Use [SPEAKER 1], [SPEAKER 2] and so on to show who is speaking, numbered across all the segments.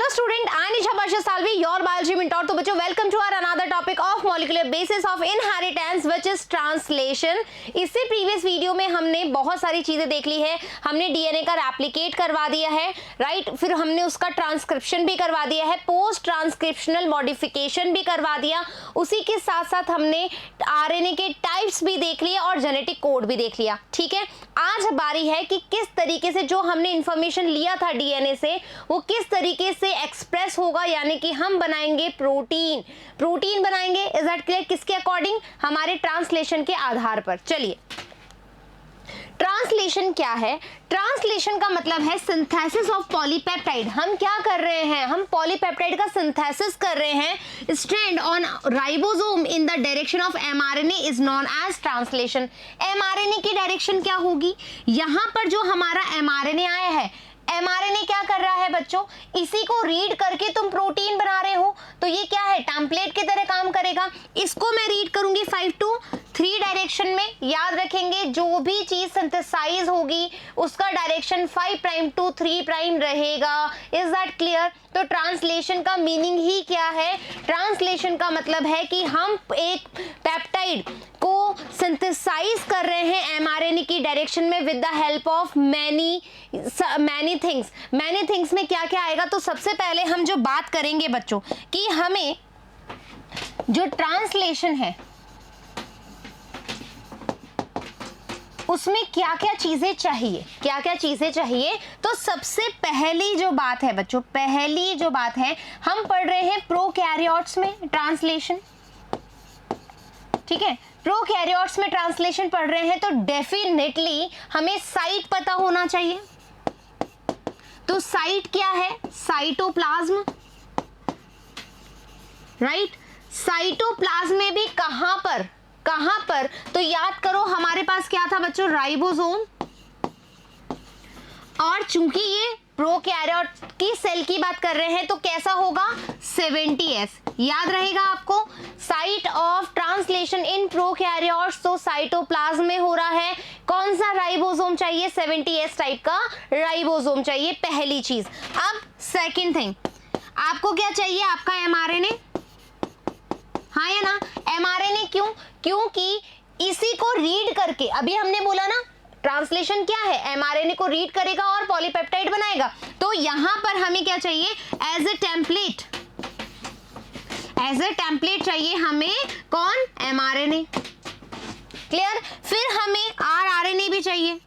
[SPEAKER 1] Hello student, I Nisha Barsha Salvi, your biology mentor. तो बच्चों welcome to our another topic of molecular basis of inheritance which is translation. इससे previous video में हमने बहुत सारी चीजें देख ली है। हमने डीएनए का रेप्लिकेट करवा दिया है, राइट, फिर हमने उसका ट्रांसक्रिप्शन भी करवा दिया है, पोस्ट ट्रांसक्रिप्शनल मॉडिफिकेशन भी करवा दिया। उसी के साथ साथ हमने आरएनए के टाइप्स भी देख लिए और जेनेटिक कोड भी देख लिया। ठीक है, आज बारी है कि किस तरीके से जो हमने इंफॉर्मेशन लिया था डीएनए से वो किस तरीके से एक्सप्रेस होगा, यानी कि हम बनाएंगे प्रोटीन बनाएंगे। Is that clear? किसके अकॉर्डिंग? हमारे ट्रांसलेशन के आधार पर। चलिए, ट्रांसलेशन क्या है? ट्रांसलेशन का मतलब है सिंथेसिस ऑफ पॉलीपेप्टाइड। हम क्या कर रहे हैं? हम पॉलीपेप्टाइड का सिंथेसिस कर रहे हैं। Strand on ribosome in the direction of mRNA is known as translation. MRNA की डायरेक्शन क्या होगी? यहां पर जो हमारा एमआरएनए आया है, एमआरएनए क्या कर रहा है बच्चों? इसी को रीड करके तुम प्रोटीन बना रहे हो, तो ये क्या है? टेम्पलेट की तरह काम करेगा। इसको मैं रीड करूंगी 5 to 3 डायरेक्शन में। याद रखेंगे, जो भी चीज सिंथेसाइज होगी उसका डायरेक्शन 5 प्राइम to 3 प्राइम रहेगा। Is that clear? तो ट्रांसलेशन का मीनिंग ही क्या है? ट्रांसलेशन का मतलब है कि हम एक पेप्टाइड को सिंथेसाइज कर रहे हैं एमआरएनए की डायरेक्शन में with the help of many things में क्या क्या आएगा? तो सबसे पहले हम जो बात करेंगे बच्चों कि हमें जो ट्रांसलेशन है उसमें क्या क्या चीजें चाहिए। तो सबसे पहली जो बात है बच्चों, पहली जो बात है, हम पढ़ रहे हैं प्रोकैरियोट्स में ट्रांसलेशन। ठीक है, प्रोकैरियोट्स में ट्रांसलेशन पढ़ रहे हैं तो डेफिनेटली हमें साइट पता होना चाहिए। तो साइट क्या है? Cytoplasm, right. साइटोप्लाज्म में भी कहां पर? तो याद करो, हमारे पास क्या था बच्चों? राइबोसोम। और चूंकि ये प्रोकैरियोट की सेल की बात कर रहे हैं तो कैसा होगा? 70S। याद रहेगा आपको? Site of translation in prokaryotes तो साइटोप्लाज्म में हो रहा है। कौन सा राइबोसोम चाहिए? 70S टाइप का राइबोसोम चाहिए, पहली चीज। अब सेकंड थिंग, आपको क्या चाहिए? आपका एमआरएनए, हाँ या ना? एमआरएनए क्योंकि इसी को रीड करके, अभी हमने बोला ना ट्रांसलेशन क्या है? एमआरएनए को रीड करेगा और पॉलीपेप्टाइड बनाएगा। तो यहां पर हमें क्या चाहिए? एज ए टेम्पलेट चाहिए हमें। कौन? एमआरएनए। क्लियर? फिर हमें आरआरएनए भी चाहिए।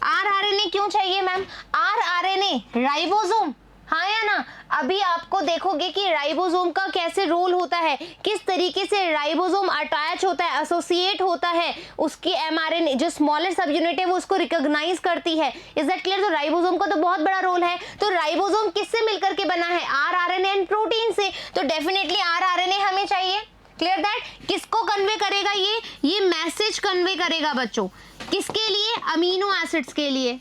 [SPEAKER 1] आरआरएनए क्यों चाहिए मैम? आरआरएनए राइबोसोम, हाँ या ना? अभी आपको देखोगे कि राइबोसोम का कैसे रोल होता है, किस तरीके से राइबोसोम अटैच होता है, एसोसिएट होता है, उसकी एमआरएनए जो स्मॉलर सब यूनिट है वो उसको रिकॉग्नाइज करती है। Is that clear? तो राइबोसोम का तो बहुत बड़ा रोल है। तो राइबोसोम किससे मिलकर के बना है? आरआरएनए एंड प्रोटीन से। तो डेफिनेटली आरआरएनए हमें चाहिए। Clear that? किसको कन्वे करेगा? ये मैसेज कन्वे करेगा बच्चों। किसके लिए? अमीनो एसिड्स के लिए।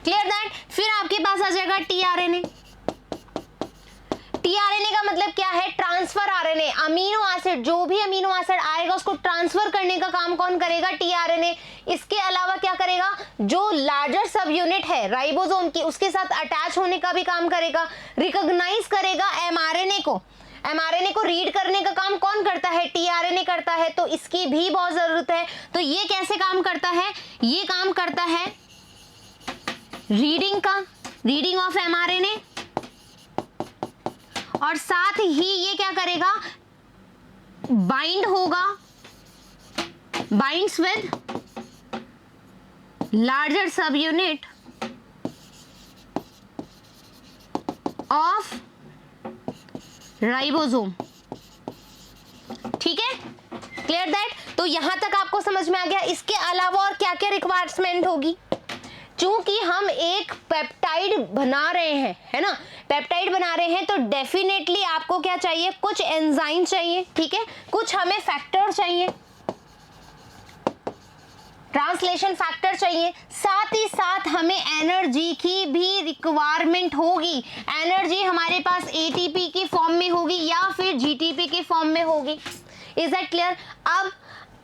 [SPEAKER 1] Clear that? फिर आपके पास आ जाएगा टीआरएनए। टीआरएनए का मतलब क्या है? Transfer RNA. अमीनो एसिड, जो भी अमीनो एसिड आएगा उसको ट्रांसफर करने का काम कौन करेगा? टीआरएनए। इसके अलावा क्या करेगा? जो लार्जर सब यूनिट है राइबोसोम की, उसके साथ अटैच होने का भी काम करेगा, रिकॉग्नाइज करेगा एमआरएनए को। एमआरएनए को रीड करने का काम कौन करता है? टीआरएनए करता है। तो इसकी भी बहुत जरूरत है। तो ये कैसे काम करता है? ये काम करता है रीडिंग ऑफ एमआरएनए, और साथ ही ये क्या करेगा? Binds with larger sub unit of ribosome. ठीक है, क्लियर दैट? तो यहां तक आपको समझ में आ गया। इसके अलावा और क्या क्या रिक्वायरमेंट होगी? चूंकि हम एक पेप्टाइड बना रहे हैं, है ना, पेप्टाइड बना रहे हैं, तो डेफिनेटली आपको क्या चाहिए? कुछ एंजाइम चाहिए। ठीक है, कुछ हमें फैक्टर चाहिए, ट्रांसलेशन फैक्टर चाहिए। साथ ही साथ हमें एनर्जी की भी रिक्वायरमेंट होगी। एनर्जी हमारे पास एटीपी की फॉर्म में होगी या फिर जीटीपी के फॉर्म में होगी। Is that clear? अब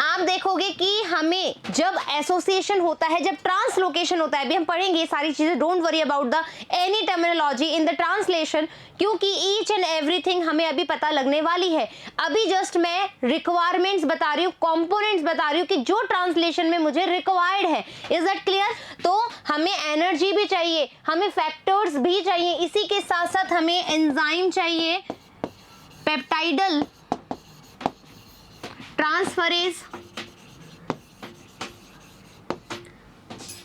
[SPEAKER 1] आप देखोगे कि हमें जब एसोसिएशन होता है, जब ट्रांसलोकेशन होता है, अभी हम पढ़ेंगे ये सारी चीजें, don't worry about the any terminology in the translation, क्योंकि ईच एंड एवरीथिंग हमें अभी पता लगने वाली है। अभी जस्ट मैं रिक्वायरमेंट्स बता रही हूँ, कंपोनेंट्स बता रही हूँ कि जो ट्रांसलेशन में मुझे रिक्वायर्ड है। Is that clear? तो हमें एनर्जी भी चाहिए, हमें फैक्टर्स भी चाहिए, इसी के साथ साथ हमें एंजाइम चाहिए, peptidyl transferase.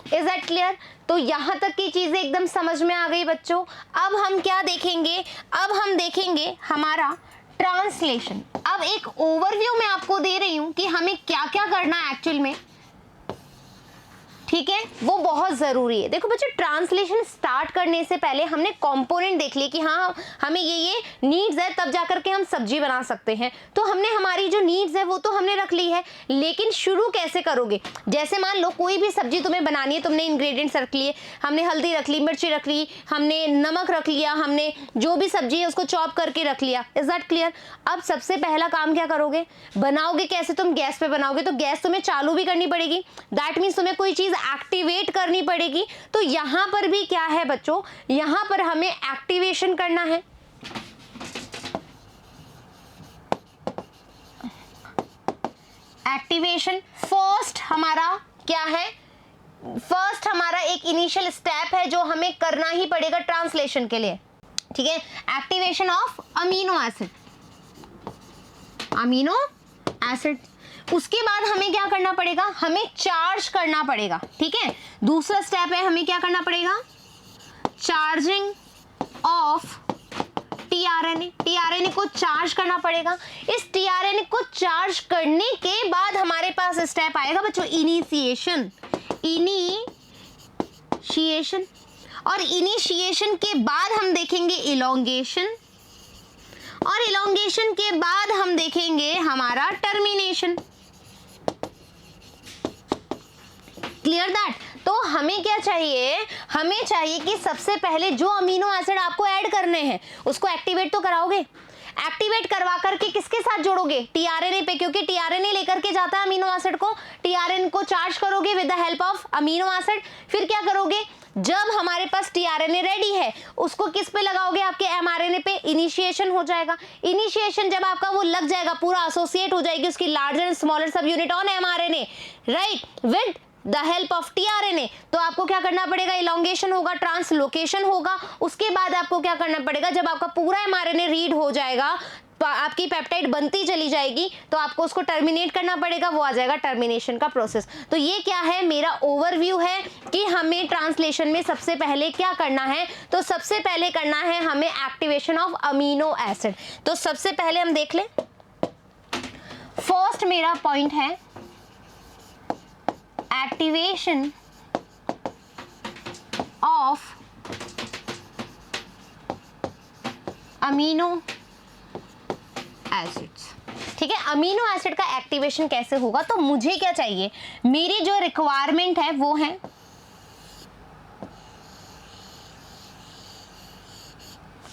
[SPEAKER 1] Is that clear? तो यहां तक की चीजें एकदम समझ में आ गई बच्चों। अब हम क्या देखेंगे? अब हम देखेंगे हमारा ट्रांसलेशन। अब एक ओवरव्यू मैं आपको दे रही हूं कि हमें क्या क्या करना है एक्चुअल में, ठीक है, वो बहुत जरूरी है। देखो बच्चों, ट्रांसलेशन स्टार्ट करने से पहले हमने कंपोनेंट देख लिए कि हाँ हमें ये नीड्स है, तब जाकर के हम सब्जी बना सकते हैं। तो हमने हमारी जो नीड्स है वो तो हमने रख ली है, लेकिन शुरू कैसे करोगे? जैसे मान लो कोई भी सब्जी तुम्हें बनानी है, तुमने इंग्रेडिएंट्स रख लिए, हमने हल्दी रख ली, मिर्ची रख ली, हमने नमक रख लिया, हमने जो भी सब्जी है उसको चॉप करके रख लिया। Is that clear? अब सबसे पहला काम क्या करोगे? बनाओगे कैसे? तुम गैस पे बनाओगे तो गैस तुम्हें चालू भी करनी पड़ेगी, दैट मीन्स तुम्हें कोई चीज एक्टिवेट करनी पड़ेगी। तो यहां पर भी क्या है बच्चों, यहां पर हमें एक्टिवेशन करना है। एक्टिवेशन फर्स्ट हमारा क्या है? फर्स्ट हमारा एक इनिशियल स्टेप है जो हमें करना ही पड़ेगा ट्रांसलेशन के लिए, ठीक है? Activation of amino acid, amino acid. उसके बाद हमें क्या करना पड़ेगा? हमें चार्ज करना पड़ेगा, ठीक है? दूसरा स्टेप है, हमें क्या करना पड़ेगा? Charging of tRNA. टीआरएनए को चार्ज करना पड़ेगा। इस टीआरएनए को चार्ज करने के बाद हमारे पास स्टेप आएगा बच्चों इनिशिएशन। इनिशिएशन, और इनिशिएशन के बाद हम देखेंगे इलोंगेशन, और इलोंगेशन के बाद हम देखेंगे हमारा टर्मिनेशन। Clear that? तो हमें क्या चाहिए? हमें चाहिए कि सबसे पहले जो अमीनो एसिड आपको ऐड करने हैं उसको एक्टिवेट तो कराओगे। एक्टिवेट करवा करके किसके साथ जोड़ोगे? टीआरएनए पे, क्योंकि टीआरएनए लेकर के जाता है अमीनो एसिड को। टीआरएनए को चार्ज करोगे with the help of amino acid. फिर क्या करोगे? जब हमारे पास टीआरएनए रेडी है उसको किस पे लगाओगे? आपके एमआरएनए पे। इनिशिएशन हो जाएगा। इनिशिएशन जब आपका वो लग जाएगा, पूरा एसोसिएट हो जाएगी उसकी लार्जर एंड स्मॉलर सब unit on mRNA, right, with the help of tRNA. तो आपको क्या करना पड़ेगा? इलोंगेशन होगा, ट्रांसलोकेशन होगा। उसके बाद आपको क्या करना पड़ेगा? जब आपका पूरा एमआरएनए रीड हो जाएगा, आपकी पेप्टाइड बनती चली जाएगी, तो आपको उसको टर्मिनेट करना पड़ेगा, वो आ जाएगा टर्मिनेशन का प्रोसेस। तो ये क्या है? मेरा ओवरव्यू है कि हमें ट्रांसलेशन में सबसे पहले क्या करना है। तो सबसे पहले करना है हमें एक्टिवेशन ऑफ अमीनो एसिड। तो सबसे पहले हम देख लें, फर्स्ट मेरा पॉइंट है एक्टिवेशन ऑफ अमीनो एसिड्स, ठीक है? अमीनो एसिड का एक्टिवेशन कैसे होगा? तो मुझे क्या चाहिए? मेरी जो रिक्वायरमेंट है वो है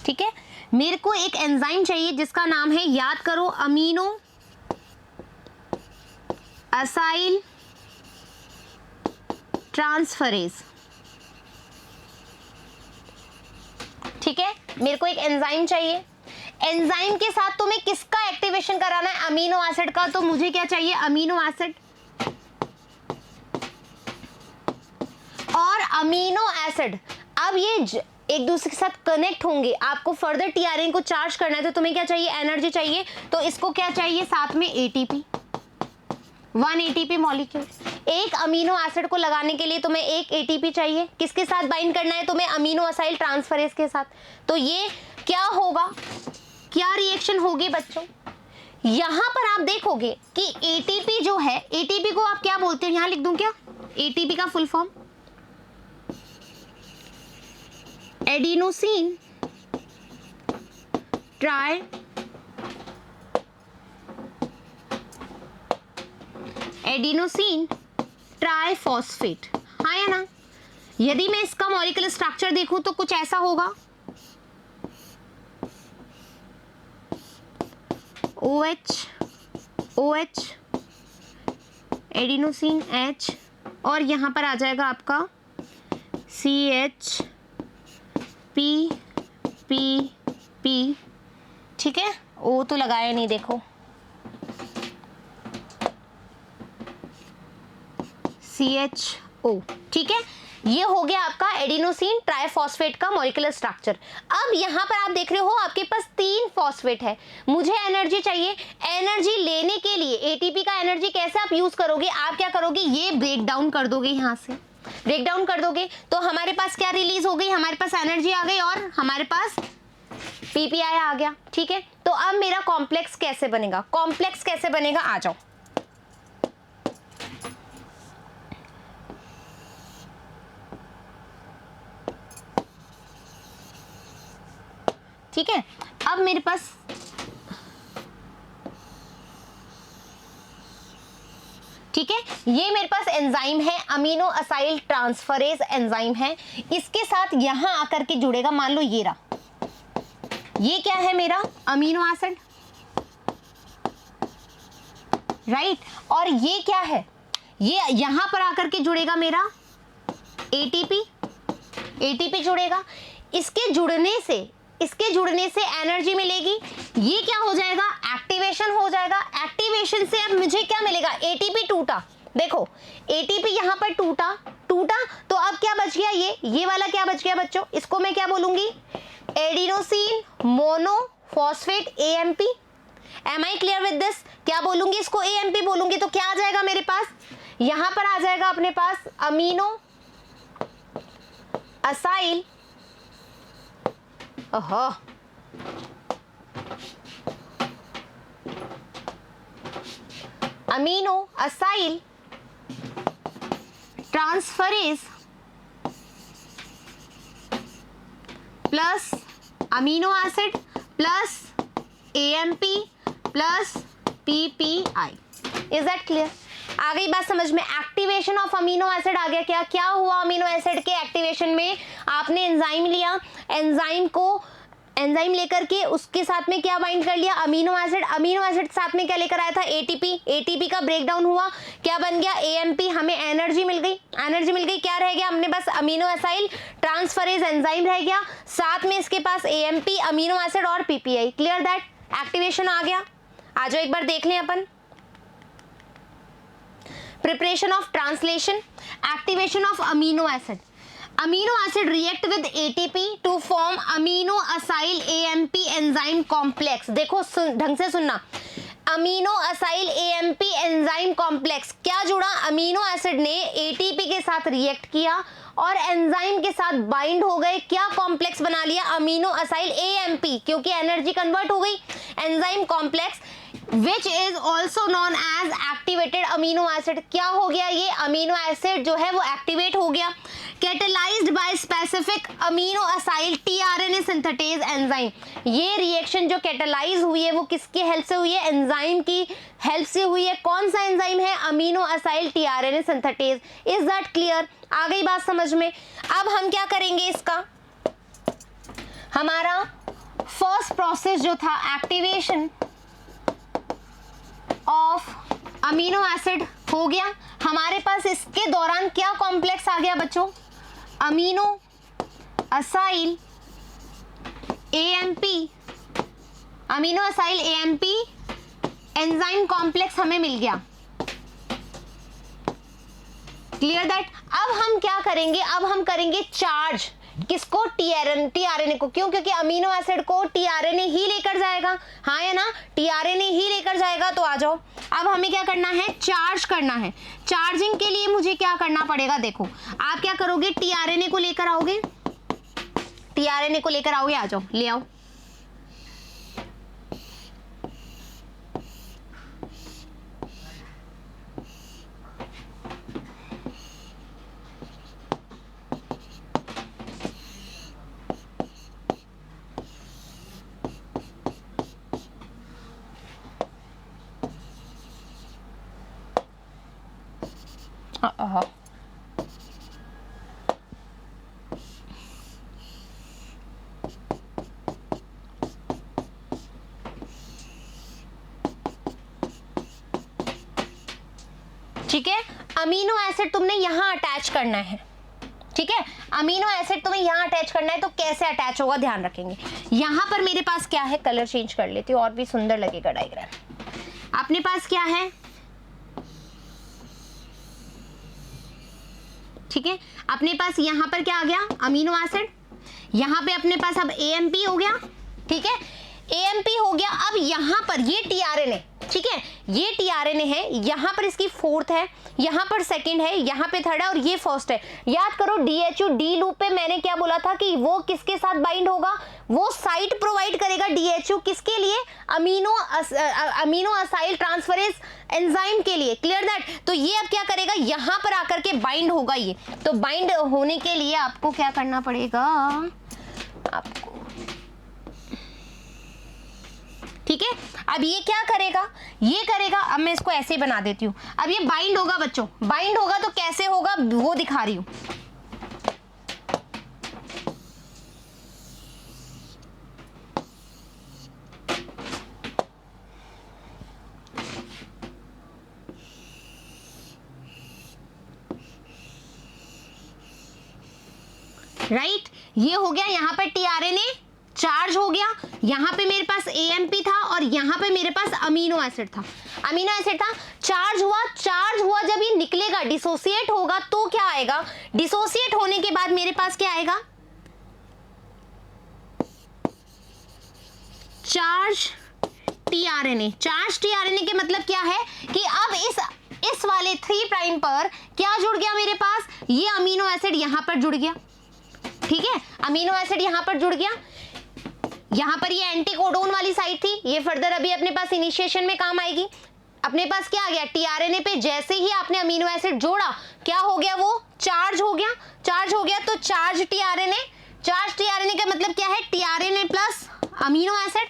[SPEAKER 1] ठीक है, मेरे को एक एंजाइम चाहिए जिसका नाम है, याद करो, अमीनो असाइल ट्रांसफरेज, ठीक है? मेरे को एक एंजाइम चाहिए। एंजाइम के साथ तुम्हें किसका एक्टिवेशन कराना है? अमीनो एसिड का। तो मुझे क्या चाहिए? अमीनो एसिड और अमीनो एसिड। अब ये एक दूसरे के साथ कनेक्ट होंगे। आपको फर्दर टीआरएनए को चार्ज करना है तो तुम्हें क्या चाहिए? एनर्जी चाहिए। तो इसको क्या चाहिए? साथ में एटीपी, 1 एटीपी मॉलिक्यूल। एक अमीनो एसिड को लगाने के लिए तुम्हें एक एटीपी चाहिए। किसके साथ बाइंड करना है तुम्हें? अमीनो असाइल ट्रांसफरेज के साथ। तो ये क्या होगा? क्या रिएक्शन होगी बच्चों? यहां पर आप देखोगे कि एटीपी जो है, एटीपी को आप क्या बोलते हो? यहां लिख दूं क्या एटीपी का full form? Adenosine try adenosine triphosphate, हाँ या ना? यदि मैं इसका मॉलिक्यूलर स्ट्रक्चर देखूं तो कुछ ऐसा होगा, OH OH एडिनोसिन H, और यहाँ पर आ जाएगा आपका CH P, ठीक है। O तो लगाया नहीं, देखो CHO, ठीक है। ये हो गया आपका एडिनोसिन ट्राइफॉस्फेट का मॉलिक्यूलर स्ट्रक्चर। अब यहाँ पर आप देख रहे हो आपके पास 3 फॉस्फेट है, मुझे एनर्जी चाहिए। एनर्जी लेने के लिए एटीपी का एनर्जी कैसे आप यूज करोगे, आप क्या करोगे, ये ब्रेक डाउन कर दोगे, यहाँ से ब्रेक डाउन कर दोगे तो हमारे पास क्या रिलीज हो गई, हमारे पास एनर्जी आ गई और हमारे पास पीपीआई आ गया, ठीक है। तो अब मेरा कॉम्प्लेक्स कैसे बनेगा, कॉम्प्लेक्स कैसे बनेगा, आ जाओ। ठीक है, अब मेरे पास ठीक है, ये मेरे पास एंजाइम है, अमीनो असाइल ट्रांसफरेज एंजाइम है। इसके साथ यहां आकर के जुड़ेगा, मान लो ये रहा, ये क्या है मेरा अमीनो एसिड, राइट। और ये क्या है, ये यहां पर आकर के जुड़ेगा मेरा एटीपी जुड़ेगा। इसके जुड़ने से एनर्जी मिलेगी, ये क्या हो जाएगा, एक्टिवेशन हो जाएगा। एक्टिवेशन से अब मुझे क्या मिलेगा, एटीपी टूटा, देखो एटीपी यहां पर टूटा तो अब क्या बच गया, ये वाला क्या बच गया बच्चों, इसको मैं क्या बोलूंगी, adenosine monophosphate AMP। Am I clear with this, क्या बोलूंगी इसको, AMP बोलूंगी तो क्या आ जाएगा मेरे पास, यहां पर आ जाएगा अपने पास amino acyl amino acyl transferase plus amino acid plus AMP plus PPI। Is that clear, आ गई बात समझ में। एक्टिवेशन ऑफ अमीनो एसिड आ गया, क्या हुआ अमीनो एसिड के एक्टिवेशन में, आपने एंजाइम लिया, एंजाइम लेकर के उसके साथ में क्या बाइंड कर लिया, अमीनो एसिड साथ में क्या लेकर आया था, एटीपी का ब्रेकडाउन हुआ, क्या बन गया AMP, हमें एनर्जी मिल गई, क्या रह गया, हमने बस अमीनो एसाइल ट्रांसफरेज एंजाइम रह गया, साथ में इसके पास AMP अमीनो एसिड और PPI। क्लियर दैट, एक्टिवेशन आ गया। आ जाओ एक बार देख लें अपन, preparation of translation, activation of amino acid react with ATP to form amino acyl AMP enzyme complex। देखो ढंग से सुनना, amino acyl AMP enzyme complex, क्या जुड़ा, अमीनो एसिड ने ATP के साथ रिएक्ट किया और एंजाइम के साथ बाइंड हो गए, क्या कॉम्प्लेक्स बना लिया, अमीनो असाइल AMP, क्योंकि एनर्जी कन्वर्ट हो गई, enzyme complex which is also known as activated amino acid। क्या हो गया, ये अमीनो एसिड जो है वो एक्टिवेट हो गया, catalysed by specific amino acyl tRNA synthetase enzyme. ये रिएक्शन जो कैटेलाइज हुई है वो किसकी हेल्प से हुई है, एंजाइम की हेल्प से हुई है। कौन सा एंजाइम है, amino acyl tRNA synthetase. Is that clear, आ गई बात समझ में। अब हम क्या करेंगे, इसका हमारा फर्स्ट प्रोसेस जो था एक्टिवेशन ऑफ अमीनो एसिड हो गया, हमारे पास इसके दौरान क्या कॉम्प्लेक्स आ गया बच्चों, amino acyl AMP enzyme complex हमें मिल गया। Clear that. अब हम क्या करेंगे, अब हम करेंगे चार्ज, किसको, tRNA को। क्यों, क्योंकि अमीनो एसिड को tRNA ही लेकर जाएगा, हाँ है ना, tRNA ही लेकर जाएगा। तो आ जाओ, अब हमें क्या करना है, चार्ज करना है। चार्जिंग के लिए मुझे क्या करना पड़ेगा, देखो आप क्या करोगे, tRNA को लेकर आओगे, आ जाओ, ले आओ। ठीक है, अमीनो एसिड तुमने यहाँ अटैच करना है, ठीक है, अमीनो एसिड तुम्हें यहाँ अटैच करना है, तो कैसे अटैच होगा ध्यान रखेंगे। यहाँ पर मेरे पास क्या है, कलर चेंज कर लेती हूँ और भी सुंदर लगेगा डायग्राम। अपने पास क्या है, ठीक है, अपने पास यहाँ पर क्या आ गया, अमीनो एसिड, यहाँ पे अपने पास अब AMP हो गया, ठीक है, AMP हो गया। अब यहाँ पर ये tRNA, ठीक है, ये tRNA है, यहाँ पर इसकी फोर्थ है, यहाँ पर सेकंड है, यहाँ पे थर्ड है और ये फर्स्ट है। याद करो DHU डी लूप पे मैंने क्या बोला था कि वो किसके साथ बाइंड होगा, वो साइट प्रोवाइड करेगा DHU किसके लिए, अमीनो असाइल ट्रांसफरेज एंजाइम के लिए। Clear that. तो ये अब क्या करेगा, यहाँ पर आकर के बाइंड होगा ये। तो बाइंड होने के लिए आपको क्या करना पड़ेगा, आपको, ठीक है, अब ये क्या करेगा, ये करेगा, अब मैं इसको ऐसे बना देती हूँ। अब ये बाइंड होगा बच्चों, बाइंड होगा तो कैसे होगा वो दिखा रही हूँ। राइट, ये हो गया, यहाँ पर tRNA चार्ज हो गया, यहाँ पे मेरे पास AMP था और यहाँ पे मेरे पास अमीनो एसिड था, अमीनो एसिड था, चार्ज हुआ, चार्ज हुआ, जब ये निकलेगा डिसोसिएट होगा तो क्या आएगा, डिसोसिएट होने के बाद मेरे पास क्या आएगा, चार्ज tRNA। चार्ज tRNA के मतलब क्या है कि अब इस वाले 3 प्राइम पर क्या जुड़ गया मेरे पास, ये अमीनो एसिड यहाँ पर जुड़ गया, ठीक है, अमीनो एसिड यहाँ पर जुड़ गया। यहाँ पर ये एंटीकोडोन वाली साइट थी, ये फर्दर अभी अपने पास इनिशिएशन में काम आएगी। अपने पास क्या आ गया, tRNA पे जैसे ही आपने अमीनो एसिड जोड़ा क्या हो गया, वो चार्ज हो गया, चार्ज हो गया, तो चार्ज tRNA, चार्ज tRNA का मतलब क्या है, tRNA प्लस अमीनो एसिड,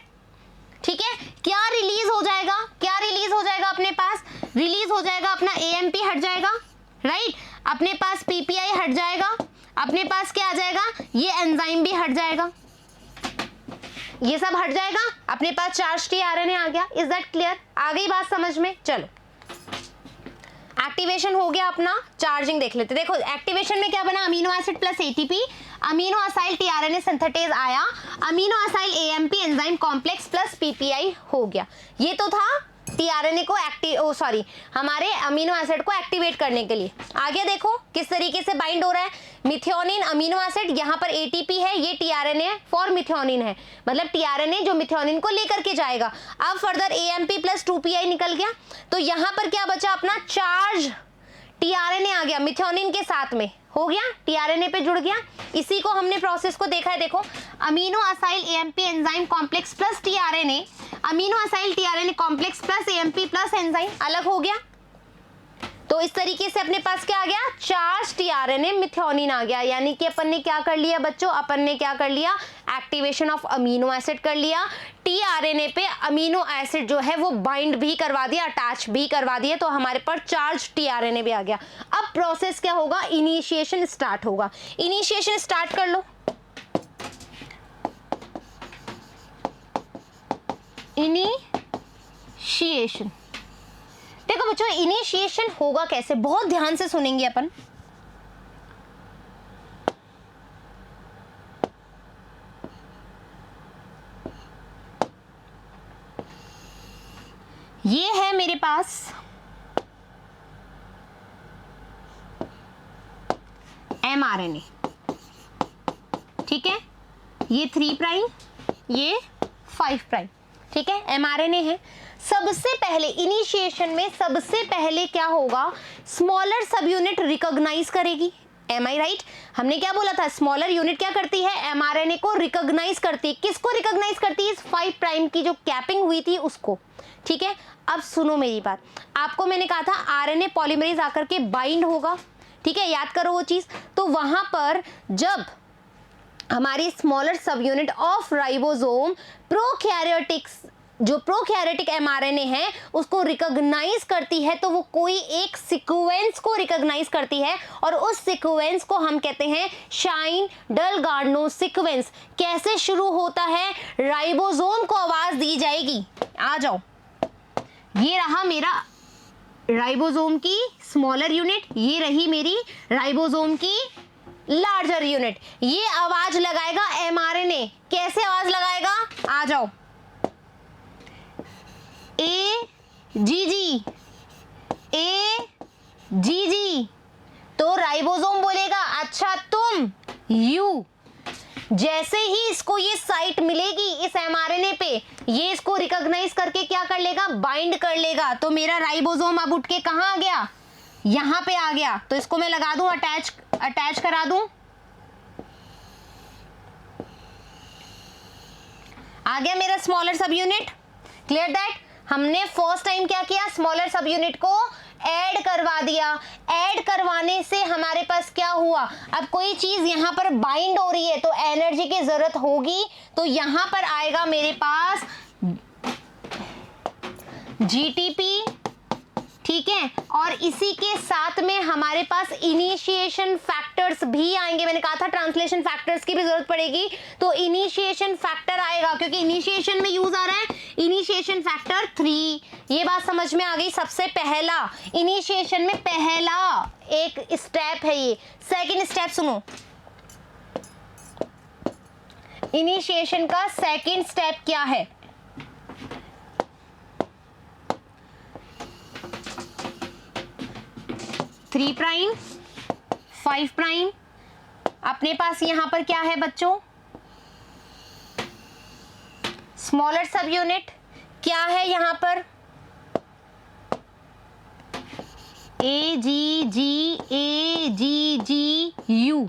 [SPEAKER 1] ठीक है। क्या रिलीज हो जाएगा, क्या रिलीज हो जाएगा, अपने पास रिलीज हो जाएगा अपना AMP हट जाएगा, राइट, अपने पास PPI हट जाएगा, अपने पास क्या आ जाएगा, ये एंजाइम भी हट जाएगा, ये सब हट जाएगा, अपने पास चार्ज tRNA आ गया। इज दैट क्लियर, आ गई बात समझ में। चलो एक्टिवेशन हो गया अपना, चार्जिंग देख लेते। देखो एक्टिवेशन में क्या बना, amino acid plus ATP, amino acyl tRNA synthetase आया, amino acyl AMP enzyme complex plus PPI हो गया। ये तो था tRNA को हमारे अमीनो एसिड को एक्टिवेट करने के लिए। आगे देखो किस तरीके से बाइंड हो रहा है, मिथियोनिन अमीनो एसिड, यहाँ पर ATP है, ये tRNA फॉर मिथियोनिन है, मतलब tRNA जो मिथियोनिन को लेकर के जाएगा। अब फर्दर AMP प्लस 2PI निकल गया, तो यहाँ पर क्या बचा, अपना चार्ज tRNA आ गया, मिथियोनिन के साथ में हो गया, tRNA पे जुड़ गया। इसी को हमने प्रोसेस को देखा है, देखो amino acyl AMP enzyme complex plus tRNA, amino acyl tRNA complex plus AMP plus enzyme अलग हो गया। तो इस तरीके से अपने पास क्या आ गया, चार्ज tRNA मिथियोनिन आ गया। यानी कि अपन ने क्या कर लिया बच्चों, अपन ने क्या कर लिया, एक्टिवेशन ऑफ अमीनो एसिड कर लिया, tRNA पे अमीनो एसिड जो है वो बाइंड भी करवा दिया, अटैच भी करवा दिया, तो हमारे पास चार्ज tRNA भी आ गया। अब प्रोसेस क्या होगा, इनिशिएशन स्टार्ट होगा। इनिशिएशन स्टार्ट कर लो, इनिशिएशन। देखो बच्चों इनिशिएशन होगा कैसे, बहुत ध्यान से सुनेंगे अपन। ये है मेरे पास mRNA, ठीक है, ये 3 प्राइम, ये 5 प्राइम, ठीक है, mRNA है। सबसे पहले इनिशिएशन में सबसे पहले क्या होगा, स्मॉलर सब यूनिट रिकॉग्नाइज करेगी। एम आई राइट, हमने क्या बोला था, स्मॉलर यूनिट क्या करती है, mRNA को रिकॉग्नाइज करती है। किसको रिकॉग्नाइज करती है, इस 5 प्राइम की जो कैपिंग हुई थी उसको, ठीक है। अब सुनो मेरी बात, आपको मैंने कहा था RNA पॉलीमरेज आकर के बाइंड होगा, ठीक है, याद करो वो चीज। तो वहां पर जब हमारी स्मॉलर सब यूनिट ऑफ राइबोसोम प्रोकैरियोटिक्स, जो प्रोकैरियोटिक mRNA है उसको रिकॉग्नाइज करती है, तो वो कोई एक सीक्वेंस को रिकॉग्नाइज करती है और उस सीक्वेंस को हम कहते हैं शाइन-डलगार्नो सीक्वेंस। कैसे शुरू होता है, राइबोसोम को आवाज दी जाएगी, आ जाओ, ये रहा मेरा राइबोसोम की स्मॉलर यूनिट, ये रही मेरी राइबोसोम की लार्जर यूनिट। ये आवाज लगाएगा एमआरएनए। कैसे आवाज लगाएगा, आ जाओ। ए जी जी, ए जी जी, तो राइबोसोम बोलेगा अच्छा तुम, यू। जैसे ही इसको ये साइट मिलेगी इस एमआरएनए पे, ये इसको रिकॉग्नाइज करके क्या कर लेगा, बाइंड कर लेगा। तो मेरा राइबोसोम अब उठ के कहां आ गया, यहां पे आ गया। तो इसको मैं लगा दूं, अटैच करा दूं, आ गया मेरा स्मॉलर सब यूनिट। Clear that. हमने फर्स्ट टाइम क्या किया, स्मॉलर सब यूनिट को ऐड करवा दिया। ऐड करवाने से हमारे पास क्या हुआ, अब कोई चीज यहां पर बाइंड हो रही है तो एनर्जी की जरूरत होगी, तो यहां पर आएगा मेरे पास जीटीपी, ठीक है। और इसी के साथ में हमारे पास इनिशिएशन फैक्टर्स भी आएंगे। मैंने कहा था ट्रांसलेशन फैक्टर्स की भी जरूरत पड़ेगी, तो इनिशिएशन फैक्टर आएगा, क्योंकि इनिशिएशन में यूज आ रहा है इनिशिएशन फैक्टर 3। ये बात समझ में आ गई। सबसे पहला इनिशिएशन में पहला एक स्टेप है ये। सेकंड स्टेप सुनो, इनिशिएशन का सेकंड स्टेप क्या है, 3 प्राइम 5 प्राइम। अपने पास यहां पर क्या है बच्चों, स्मॉलर सब यूनिट क्या है यहां पर, ए जी जी यू,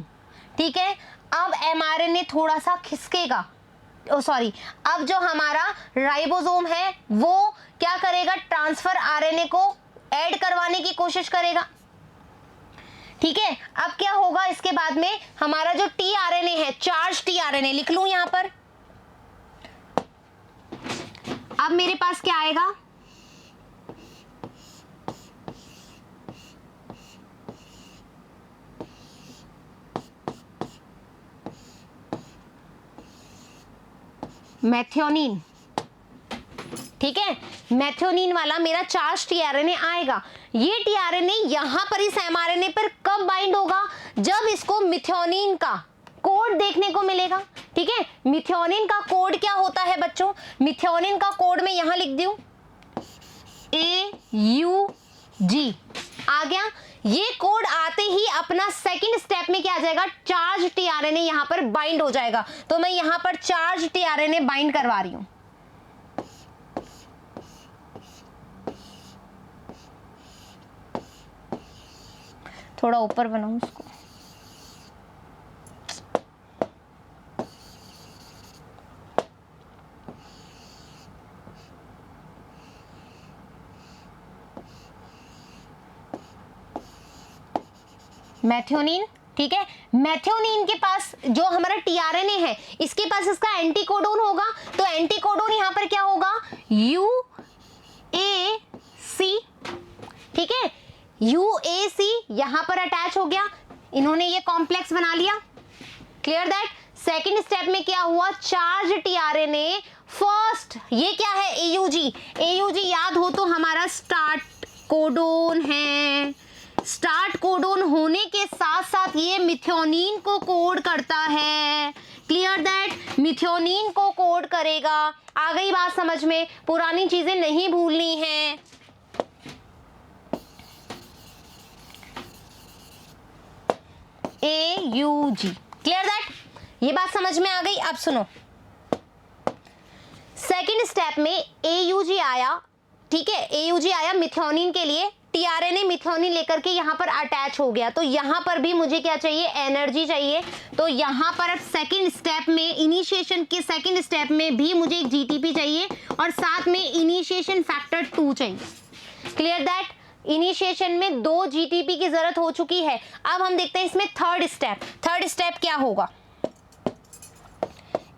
[SPEAKER 1] ठीक है। अब एमआरएनए थोड़ा सा खिसकेगा, सॉरी, अब जो हमारा राइबोसोम है वो क्या करेगा, ट्रांसफर आरएनए को ऐड करवाने की कोशिश करेगा, ठीक है। अब क्या होगा, इसके बाद में हमारा जो टीआरएनए है, चार्ज टीआरएनए लिख लूं यहां पर। अब मेरे पास क्या आएगा, मेथियोनिन, ठीक है। मेथियोनिन वाला मेरा चार्ज टीआरएनए आएगा। ये टीआरएनए यहां पर इस एमआरएनए पर कब बाइंड होगा, जब इसको मिथियोनिन का कोड देखने को मिलेगा, ठीक है। मिथियोनिन का कोड क्या होता है बच्चों, मिथियोनिन का कोड मैं यहां लिख दूं, AUG आ गया। ये कोड आते ही अपना सेकंड स्टेप में क्या आ जाएगा, चार्ज टीआरएनए यहां पर बाइंड हो जाएगा। तो मैं यहां पर चार्ज टीआरएनए बाइंड करवा रही हूं। थोड़ा ऊपर बनाऊं उसको, मेथियोनिन, ठीक है। मेथियोनिन के पास जो हमारा टीआरएनए है, इसके पास इसका एंटीकोडोन होगा, तो एंटीकोडोन यहां पर क्या होगा, UAC, ठीक है। UAC यहां पर अटैच हो गया, इन्होंने ये कॉम्प्लेक्स बना लिया। Clear that. सेकंड स्टेप में क्या हुआ, चार्ज टीआरएनए फर्स्ट, ये क्या है, AUG। AUG याद हो तो हमारा स्टार्ट कोडोन है। स्टार्ट कोडोन होने के साथ साथ ये मिथियोनिन को कोड करता है। क्लियर दैट, मिथियोनिन को कोड करेगा। आ गई बात समझ में, पुरानी चीजें नहीं भूलनी है। AUG, क्लियर दैट, ये बात समझ में आ गई। अब सुनो, सेकंड स्टेप में AUG आया, ठीक है। AUG आया मिथियोनिन के लिए, टीआरएनए मिथियोनिन लेकर के यहां पर अटैच हो गया, तो यहां पर भी मुझे क्या चाहिए, एनर्जी चाहिए। तो यहां पर अब सेकंड स्टेप में, इनिशिएशन के सेकंड स्टेप में भी मुझे एक जीटीपी चाहिए और साथ में इनिशिएशन फैक्टर 2 चाहिए। Clear that. इनिशिएशन में 2 जीटीपी की जरूरत हो चुकी है। अब हम देखते हैं इसमें थर्ड स्टेप। थर्ड स्टेप क्या होगा,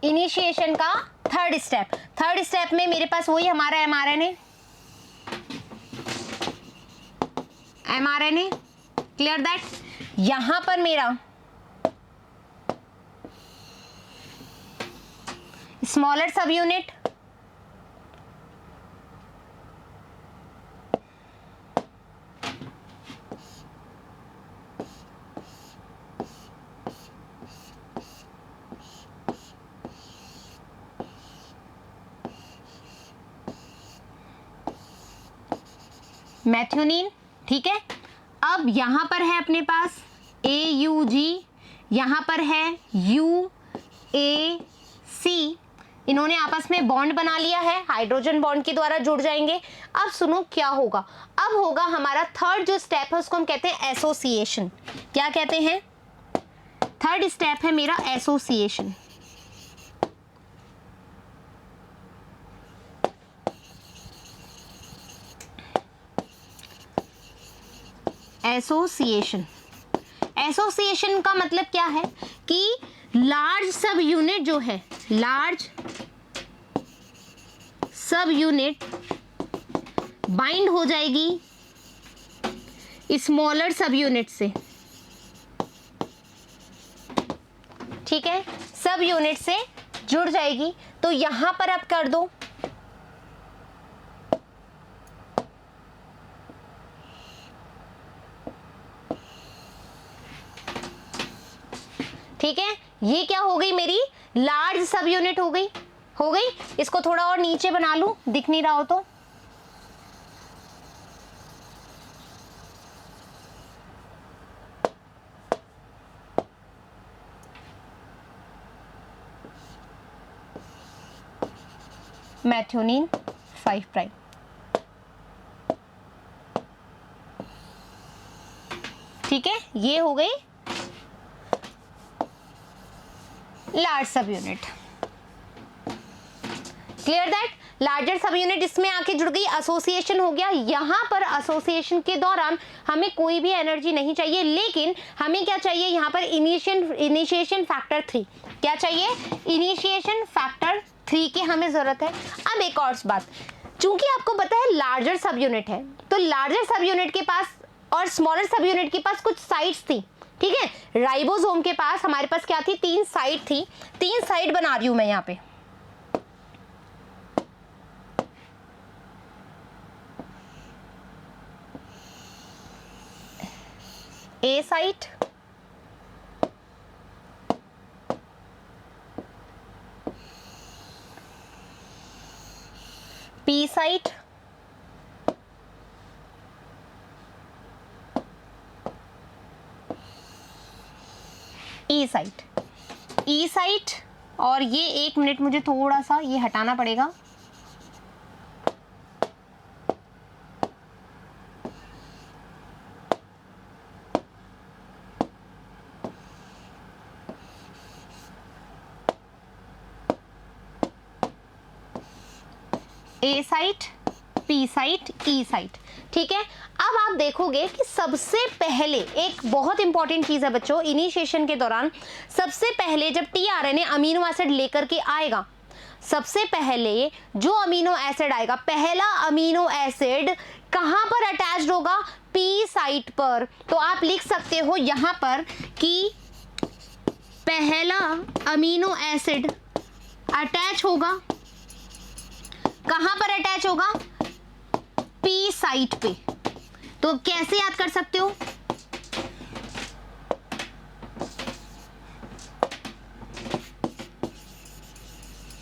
[SPEAKER 1] इनिशिएशन का थर्ड स्टेप। थर्ड स्टेप में मेरे पास वही हमारा एमआरएनए, क्लियर दैट। यहां पर मेरा स्मॉलर सब यूनिट, मैथ्योनिन, ठीक है। अब यहां पर है अपने पास AUG, यहां पर है UAC, इन्होंने आपस में बॉन्ड बना लिया है, हाइड्रोजन बॉन्ड के द्वारा जुड़ जाएंगे। अब सुनो क्या होगा, अब होगा हमारा थर्ड जो स्टेप है उसको हम कहते हैं एसोसिएशन। क्या कहते हैं? थर्ड स्टेप है मेरा एसोसिएशन। एसोसिएशन, एसोसिएशन का मतलब क्या है कि लार्ज सब यूनिट जो है, लार्ज सब यूनिट बाइंड हो जाएगी स्मॉलर सब यूनिट से, ठीक है, सब यूनिट से जुड़ जाएगी। तो यहां पर आप कर दो ठीक है, ये क्या हो गई मेरी लार्ज सब यूनिट हो गई, हो गई। इसको थोड़ा और नीचे बना लूं, दिख नहीं रहा हो तो। मैथ्योनिन 5 प्राइम, ठीक है, ये हो गई लार्ज सब unit. Clear that? Larger sub unit इसमें आके जुड़ गई, एसोसिएशन हो गया। यहां पर एसोसिएशन के दौरान हमें कोई भी एनर्जी नहीं चाहिए, लेकिन हमें क्या चाहिए यहां पर इनिशिएशन फैक्टर 3। क्या चाहिए? इनिशिएशन फैक्टर 3 की हमें जरूरत है। अब एक और बात, चूंकि आपको पता है लार्जर सब यूनिट है, तो लार्जर सब यूनिट के पास और स्मॉलर सब यूनिट के पास कुछ साइड्स थी, ठीक है। राइबोसोम के पास हमारे पास क्या थी? 3 साइड थी। 3 साइड बना रही हूं मैं यहां पे। ए साइट, पी साइट, ई साइट, ई साइट, और ये 1 मिनट मुझे थोड़ा सा ये हटाना पड़ेगा। ए साइट, पी साइट, ई साइट, ठीक है। अब आप देखोगे कि सबसे पहले एक बहुत इंपॉर्टेंट चीज है बच्चों, इनिशिएशन के दौरान सबसे पहले जब टीआरएनए अमीनो एसिड लेकर के आएगा, सबसे पहले जो अमीनो एसिड आएगा, पहला अमीनो एसिड कहां पर अटैच्ड होगा? पी साइट पर। तो आप लिख सकते हो यहां पर कि पहला अमीनो एसिड अटैच होगा, कहां पर अटैच होगा? पी साइट पे। तो कैसे याद कर सकते हो?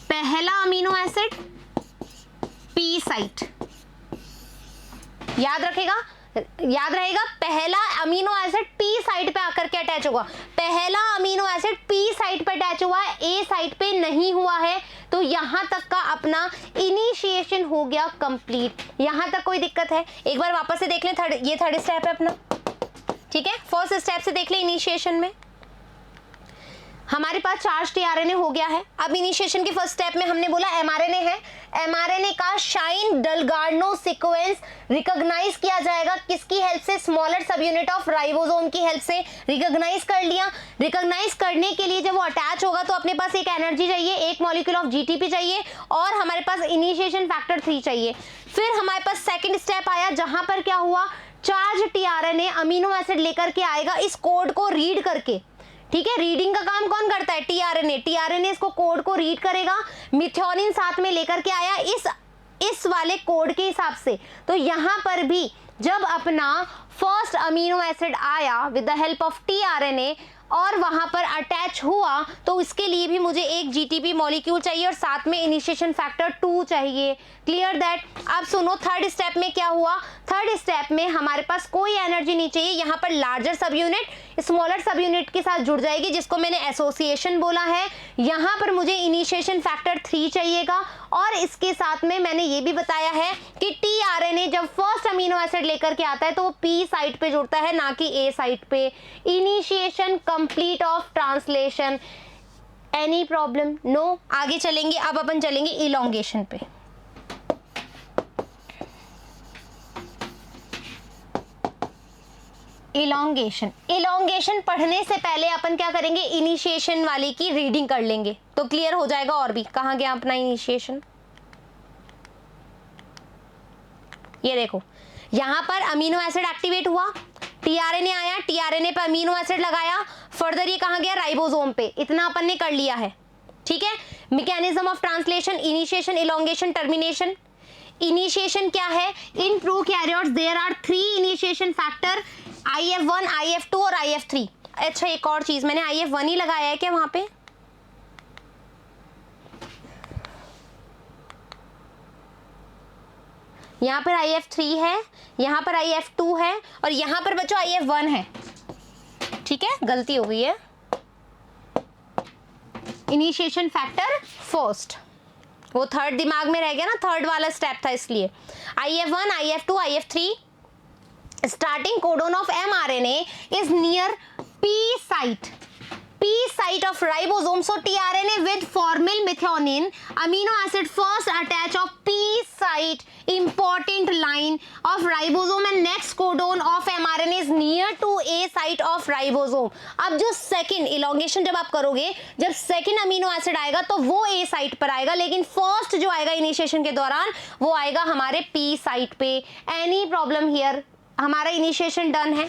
[SPEAKER 1] पहला अमीनो एसिड पी साइट, याद रखेगा, याद रहेगा, पहला अमीनो एसिड पी साइट पे आकर के अटैच होगा। पहला अमीनो एसिड पी साइट पे अटैच हुआ है, ए साइट पे नहीं हुआ है, तो यहां तक का अपना इनिशिएशन हो गया कंप्लीट। यहां तक कोई दिक्कत है? एक बार वापस से देख लें, ये थर्ड स्टेप है अपना, ठीक है। फर्स्ट स्टेप से देख लें, इनिशिएशन में हमारे पास चार्ज टीआरएनए हो गया है। अब इनिशिएशन के फर्स्ट स्टेप में हमने बोला एमआरएनए है, एमआरएनए का शाइन डलगार्नो सीक्वेंस रिकॉग्नाइज किया जाएगा, किसकी हेल्प से? स्मॉलर सब यूनिट ऑफ राइबोसोम की हेल्प से रिकॉग्नाइज कर लिया। रिकॉग्नाइज करने के लिए जब वो अटैच होगा तो अपने पास एक एनर्जी चाहिए, एक मॉलिक्यूल ऑफ जीटीपी चाहिए, और हमारे पास इनिशिएशन फैक्टर 3 चाहिए। फिर हमारे पास सेकेंड स्टेप आया, जहां पर क्या हुआ? चार्ज टीआरएनए अमीनो एसिड लेकर के आएगा इस कोड को रीड करके, ठीक है। रीडिंग का काम कौन करता है? टीआरएनए। टीआरएनए इसको कोड को रीड करेगा, मिथ्योनिन साथ में लेकर के आया इस वाले कोड के हिसाब से। तो यहां पर भी जब अपना फर्स्ट अमीनो एसिड आया with the help of tRNA और वहां पर अटैच हुआ तो इसके लिए भी मुझे एक जीटीपी मॉलिक्यूल चाहिए और साथ में इनिशिएशन फैक्टर 2 चाहिए। Clear that. अब सुनो थर्ड स्टेप में क्या हुआ। थर्ड स्टेप में हमारे पास कोई एनर्जी नहीं चाहिए, यहाँ पर लार्जर सब यूनिट स्मॉलर सब यूनिट के साथ जुड़ जाएगी जिसको मैंने एसोसिएशन बोला है। यहाँ पर मुझे इनिशिएशन फैक्टर 3 चाहिएगा और इसके साथ में मैंने ये भी बताया है कि टीआरएनए जब फर्स्ट अमीनो एसिड लेकर के आता है तो वो पी साइट पे जुड़ता है ना कि ए साइट पे। Initiation complete of translation. Any problem? No. आगे चलेंगे, अब अपन चलेंगे इलोंगेशन पे। इलोंगेशन पढ़ने से पहले अपन क्या करेंगे, इनिशिएशन वाली की रीडिंग कर लेंगे तो क्लियर हो जाएगा। और भी कहाँ गया अपना इनिशिएशन, ये देखो यहाँ पर अमीनो एसिड एक्टिवेट हुआ, टीआरएनए आया, टीआरएनए पे अमीनो एसिड लगाया, फर्दर ये कहाँ गया, राइबोसोम पे। इतना अपन ने कर लिया है, ठीक है। Mechanism of translation, initiation, elongation, termination. Initiation क्या है, in prokaryotes there are 3 initiation factor, IF1, IF2 और IF3। अच्छा एक और चीज, मैंने IF1 ही लगाया है क्या वहां पे? यहाँ पर IF3 है, यहाँ पर IF2 है और यहाँ पर बच्चों IF1 है, ठीक है, गलती हो गई है। इनिशिएशन फैक्टर फर्स्ट, वो थर्ड दिमाग में रह गया ना, थर्ड वाला स्टेप था इसलिए। IF1, IF2, IF3। Starting codon of mRNA is near P site of ribosome. So tRNA with formyl methionine amino acid first attach of P site, important line of ribosome, and next codon of mRNA is near to A site of ribosome. अब जो second elongation जब आप करोगे, जब second amino acid आएगा तो वो A site पर आएगा, लेकिन फर्स्ट जो आएगा इनिशिएशन के दौरान वो आएगा हमारे P साइट पे। Any problem here? हमारा इनिशिएशन डन है।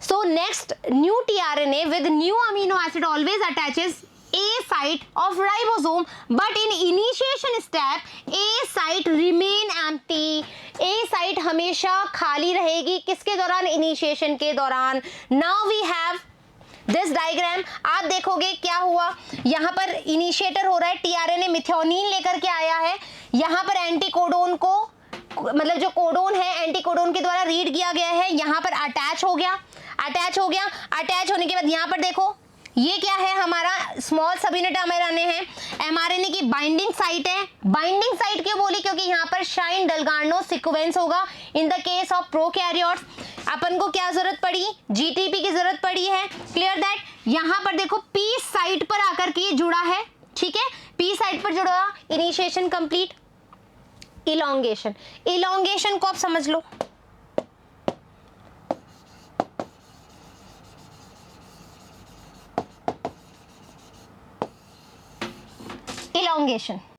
[SPEAKER 1] So next new tRNA with new amino acid always attaches A site of ribosome, but in initiation step A site remain empty. A site हमेशा खाली रहेगी किसके दौरान, initiation के दौरान। Now we have this diagram. आप देखोगे क्या हुआ, यहाँ पर इनिशिएटर हो रहा है, टीआरएनए मिथ्योनिन लेकर के आया है, यहाँ पर एंटीकोडोन को मतलब जो कोडोन है एंटीकोडोन के द्वारा रीड किया गया है, यहाँ पर अटैच हो गया। अटैच होने के बाद यहाँ पर देखो ये क्या है, हमारा स्मॉल सब यूनिट एमआरएनए है, एमआरएनए की बाइंडिंग साइट है। बाइंडिंग साइट क्यों बोली, क्योंकि यहाँ पर शाइन डलगार्नो सीक्वेंस होगा। In the case of prokaryotes अपन को क्या जरूरत पड़ी, जीटीपी की जरूरत पड़ी है। Clear that. यहाँ पर देखो पी साइट पर आकर के जुड़ा है, ठीक है, पी साइट पर जुड़ा, इनिशिएशन कंप्लीट। इलोंगेशन को आप समझ लो।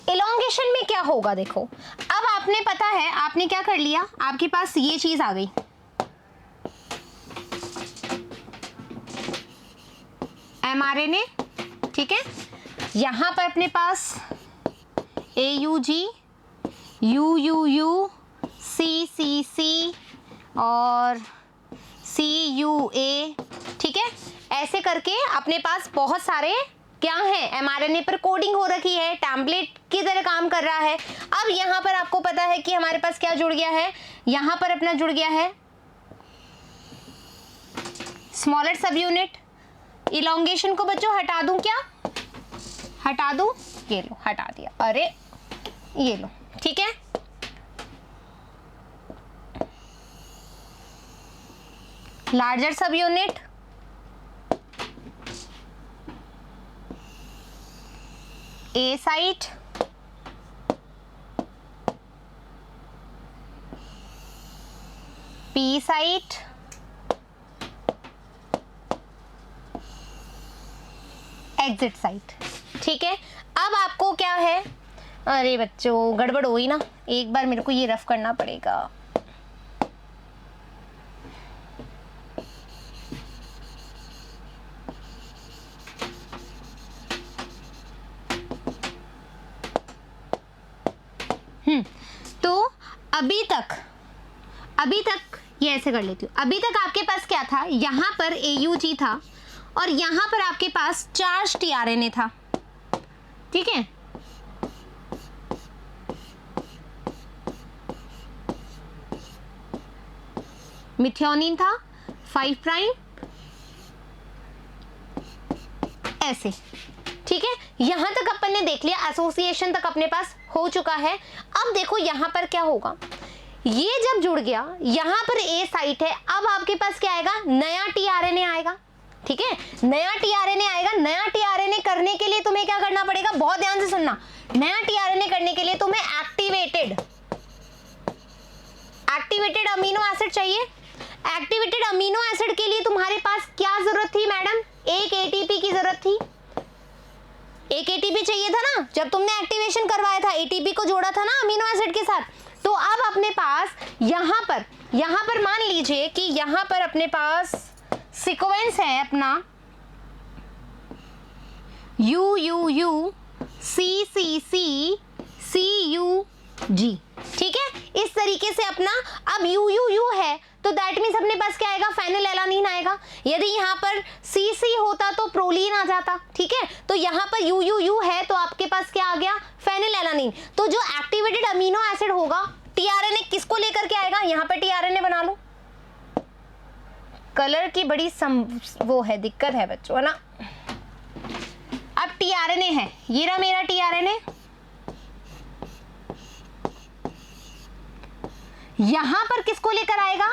[SPEAKER 1] इलोंगेशन में क्या होगा, देखो अब आपने पता है, आपने क्या कर लिया, आपके पास ये चीज आ गई, एमआरएनए, ठीक है। यहां पर अपने पास AUG, UUU, CCC और CUA, ठीक है। ऐसे करके अपने पास बहुत सारे क्या है, एमआरएनए पर कोडिंग हो रखी है, टेम्पलेट की तरह काम कर रहा है। अब यहाँ पर आपको पता है कि हमारे पास क्या जुड़ गया है, यहाँ पर अपना जुड़ गया है स्मॉलर सब यूनिट। इलोंगेशन को बच्चों हटा दूं क्या, हटा दूं, ये लो हटा दिया, अरे ये लो, ठीक है। Larger sub unit, A site, P site, exit site, ठीक है। अब आपको क्या है, अरे बच्चों गड़बड़ हुई ना, एक बार मेरे को ये रफ करना पड़ेगा। तो अभी तक ये ऐसे कर लेती हूँ। अभी तक आपके पास क्या था, यहाँ पर AUG था और यहां पर आपके पास चार्ज टीआरएनए था, ठीक है। मिथ्योनिन था 5 प्राइम ऐसे, ठीक है। यहां तक अपन ने देख लिया, एसोसिएशन तक अपने पास हो चुका है। अब देखो यहां पर क्या होगा, ये जब जुड़ गया, यहां पर ए साइट है, अब आपके पास क्या आएगा, नया टीआरएनए आएगा, ठीक है। नया टीआरएनए आएगा। नया टीआरएनए करने के लिए तुम्हें क्या करना पड़ेगा, बहुत ध्यान से सुनना। नया टीआरएनए करने के लिए तुम्हें एक्टिवेटेड अमीनो एसिड चाहिए। एक्टिवेटेड अमीनो एसिड के लिए तुम्हारे पास क्या जरूरत थी मैडम, एक एटीपी की जरूरत थी। एक एटीपी चाहिए था ना, जब तुमने एक्टिवेशन करवाया था, एटीपी को जोड़ा था ना अमीनो एसिड के साथ। तो अब अपने पास यहां पर मान लीजिए कि यहां पर अपने पास सीक्वेंस है अपना UUU CCC CUG, ठीक है। इस तरीके से अपना अब UUU है तो दैट मीन्स अपने पास क्या आएगा, फेनिलएलानीन आएगा। यदि यहाँ पर CC होता तो प्रोलीन आ जाता, ठीक है। तो यहाँ पर UUU है तो आपके पास क्या आ गया, फेनिलएलानीन। तो जो एक्टिवेटेड अमीनो एसिड होगा, टीआरएनए किसको लेकर के आएगा, यहाँ पर टीआरएनए बना लो। कलर की बड़ी वो है, दिक्कत है बच्चों, है ना। अब टीआरएनए है, ये रहा मेरा टीआरएनए। यहां पर किसको लेकर आएगा,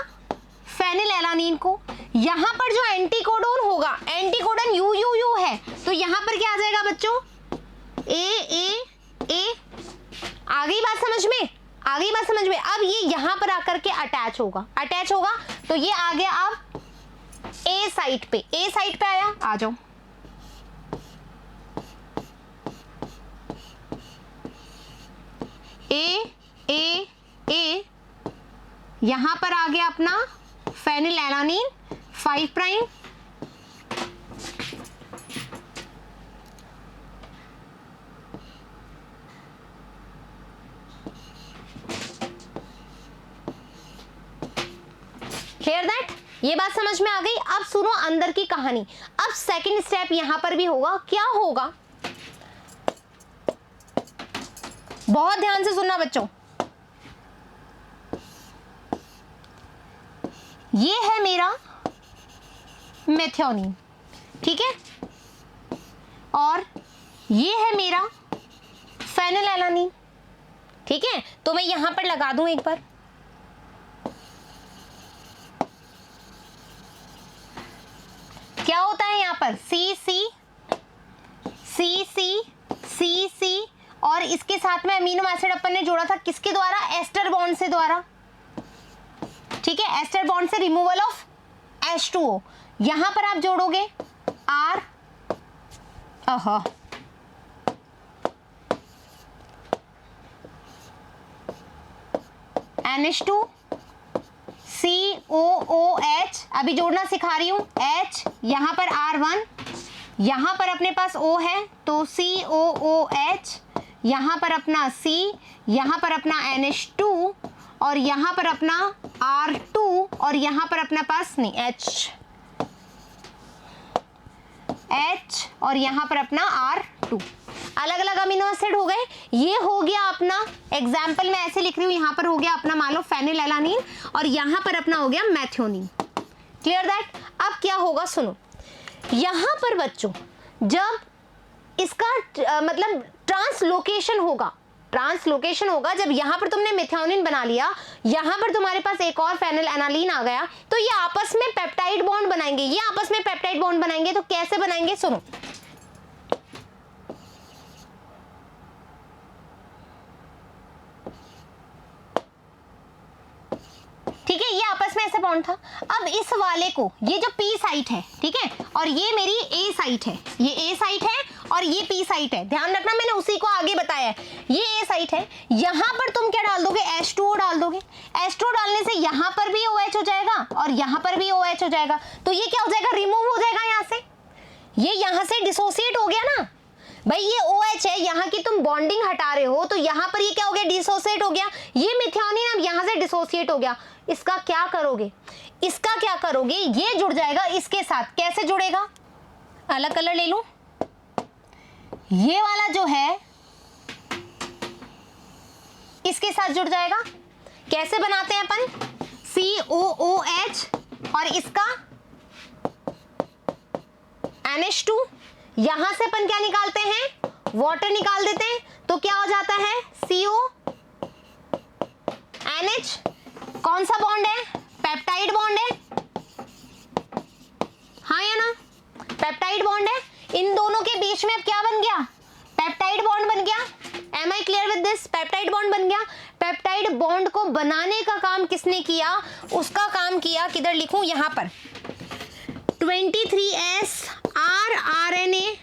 [SPEAKER 1] फेनिलएलानीन को। यहां पर जो एंटीकोडोन होगा, एंटीकोडोन UUU है, तो यहां पर क्या आ जाएगा बच्चों, A। आ गई बात समझ में, आ गई बात समझ में। अब ये यहां पर आकर के अटैच होगा तो ये आ गया अब ए साइट पे आया। आ जाओ, ए यहां पर आ गया अपना फेनिलएलानीन 5 प्राइम। क्लियर दैट, ये बात समझ में आ गई। अब सुनो अंदर की कहानी। अब सेकंड स्टेप यहां पर भी होगा, क्या होगा, बहुत ध्यान से सुनना बच्चों। ये है मेरा मेथियोनिन, ठीक है, और ये है मेरा फेनिलएलानीन, ठीक है। तो मैं यहां पर लगा दूं एक बार, क्या होता है यहां पर CC और इसके साथ में अमीनो एसिड अपन ने जोड़ा था किसके द्वारा, एस्टर बॉन्ड से द्वारा, ठीक है। एस्टर बॉन्ड से रिमूवल ऑफ H2O। यहां पर आप जोड़ोगे R, NH2 COOH, अभी जोड़ना सिखा रही हूं, H, यहां पर R1, यहां पर अपने पास O है तो COOH, यहां पर अपना C, यहां पर अपना NH2 और यहां पर अपना R2 और यहां पर अपना पास नहीं H और यहां पर अपना R2। अलग अलग अमीनो एसिड हो गए। ये हो गया अपना, एग्जाम्पल में ऐसे लिख रही हूं, यहां पर हो गया अपना मान लो फेनिलएलानीन और यहां पर अपना हो गया मेथियोनिन। Clear that. अब क्या होगा सुनो, यहां पर बच्चों जब इसका मतलब ट्रांसलोकेशन होगा, जब यहां पर तुमने मेथियोनिन बना लिया, यहां पर तुम्हारे पास एक और फेनिलएलानीन आ गया, तो ये आपस में पेप्टाइड बॉन्ड बनाएंगे। तो कैसे बनाएंगे सुनो, ठीक है, ये आपस में ऐसे बॉन्ड था। अब इस वाले को, ये जो P साइट है, ठीक है, और ये मेरी A साइट है, ये A साइट है और ये P साइट है, ध्यान रखना मैंने उसी को आगे बताया है। ये A साइट है, यहां पर तुम क्या डाल दोगे, H2O डाल दोगे। H2O डालने से यहां पर भी OH हो जाएगा और यहां पर भी OH हो जाएगा। तो ये क्या हो जाएगा, रिमूव हो जाएगा यहां से, ये यहां से डिसोसिएट हो गया ना भाई, ये OH है, यहाँ की तुम बॉन्डिंग हटा रहे हो तो यहाँ पर ये क्या हो गया, डिसोसिएट हो गया। ये मेथियोनिन अब यहाँ से डिसोसिएट हो गया। इसका क्या करोगे, ये जुड़ जाएगा इसके साथ। कैसे जुड़ेगा, अलग कलर ले लूं, ये वाला जो है इसके साथ जुड़ जाएगा। कैसे बनाते हैं अपन, COOH और इसका NH2, यहां से अपन क्या निकालते हैं, वाटर निकाल देते हैं, तो क्या हो जाता है CONH। कौन सा बॉन्ड है, पेप्टाइड बॉन्ड है, हाँ या ना, पेप्टाइड बॉन्ड है। इन दोनों के बीच में अब क्या बन गया, पेप्टाइड बॉन्ड बन गया। Am I clear with this, peptide bond बन गया। पेप्टाइड बॉन्ड को बनाने का काम किसने किया, उसका काम किया, किधर लिखूं, यहां पर 23S rRNA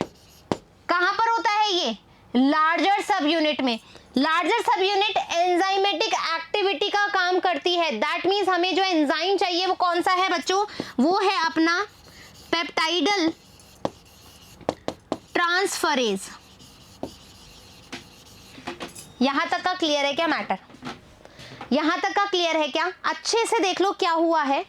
[SPEAKER 1] कहां पर होता है, ये लार्जर सब यूनिट में। Larger sub unit enzymatic activity का काम करती है। दैट मीन्स हमें जो एंजाइम चाहिए वो कौन सा है बच्चों, वो है अपना पेप्टाइडल ट्रांसफरेज। यहां तक का क्लियर है क्या मैटर, यहां तक का क्लियर है क्या, अच्छे से देख लो क्या हुआ है।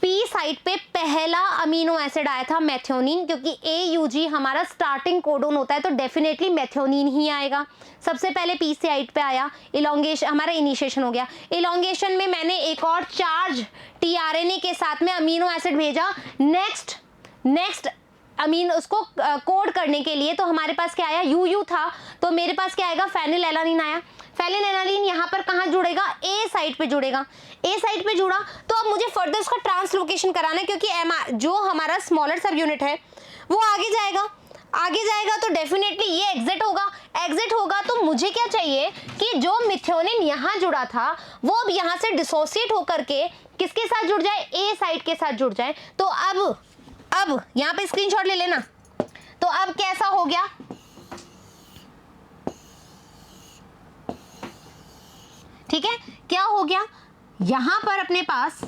[SPEAKER 1] पी साइड पे पहला अमीनो एसिड आया था मेथियोनिन, क्योंकि AUG हमारा स्टार्टिंग कोडोन होता है तो डेफिनेटली मेथियोनिन ही आएगा। सबसे पहले पी साइड पे आया, इलोंगेशन हमारा इनिशिएशन हो गया। इलोंगेशन में मैंने एक और चार्ज tRNA के साथ में अमीनो एसिड भेजा नेक्स्ट अमीन उसको कोड करने के लिए, तो हमारे पास क्या आया, UU था, तो मेरे पास क्या आएगा, फेनिलएलानिन आया। फेनिलएलानिन यहाँ पर कहाँ जुड़ेगा, A साइड पे जुड़ेगा। A साइड पे जुड़ा तो अब मुझे फर्दर उसका ट्रांसलोकेशन कराना है, क्योंकि जो हमारा स्मॉलर सब यूनिट है वो आगे जाएगा तो डेफिनेटली ये एग्जिट होगा तो मुझे क्या चाहिए कि जो मिथ्योनिन यहाँ जुड़ा था वो अब यहाँ से डिसोसिएट होकर के किसके साथ जुड़ जाए, A साइड के साथ जुड़ जाए। तो अब यहाँ पे स्क्रीनशॉट ले लेना। तो अब कैसा हो गया, ठीक है, क्या हो गया, यहां पर अपने पास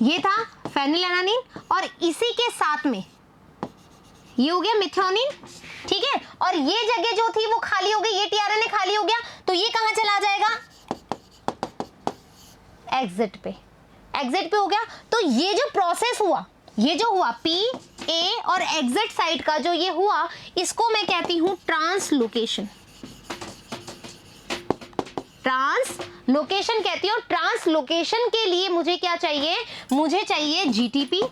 [SPEAKER 1] ये था फेनिलएलानिन और इसी के साथ में ये हो गया मिथ्योनिन, ठीक है, और ये जगह जो थी वो खाली हो गई, ये tRNA खाली हो गया, तो ये कहां चला जाएगा, एग्जिट पे हो गया। तो ये जो प्रोसेस हुआ, ये जो हुआ P A और एग्जिट साइड का जो ये हुआ, इसको मैं कहती हूं ट्रांसलोकेशन कहती हूं। ट्रांसलोकेशन के लिए मुझे क्या चाहिए, मुझे चाहिए GTP,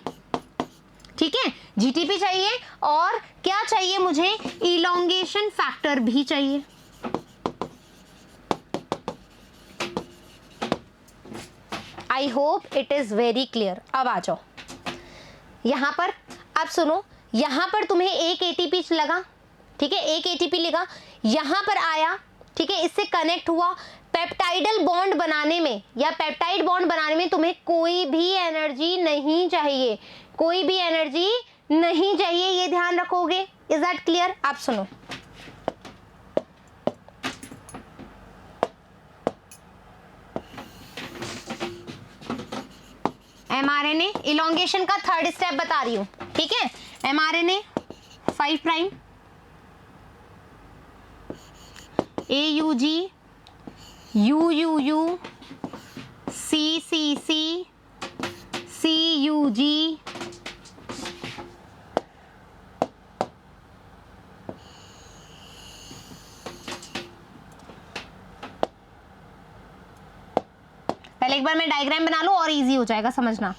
[SPEAKER 1] ठीक है, GTP चाहिए, और क्या चाहिए मुझे, इलोंगेशन फैक्टर भी चाहिए। I hope it is very clear. अब आ जाओ यहां पर, अब सुनो, यहां पर तुम्हें एक ATP लगा, ठीक है, एक ATP लगा, यहां पर आया, ठीक है, इससे कनेक्ट हुआ। पेप्टाइडल बॉन्ड बनाने में या पेप्टाइड बॉन्ड बनाने में तुम्हें कोई भी एनर्जी नहीं चाहिए, ये ध्यान रखोगे। Is that clear? आप सुनो, mRNA इलोंगेशन का थर्ड स्टेप बता रही हूं, ठीक है, mRNA 5 prime AUG UUU CCC CUG पहले एक बार मैं डायग्राम बना लूं और इजी हो जाएगा समझना।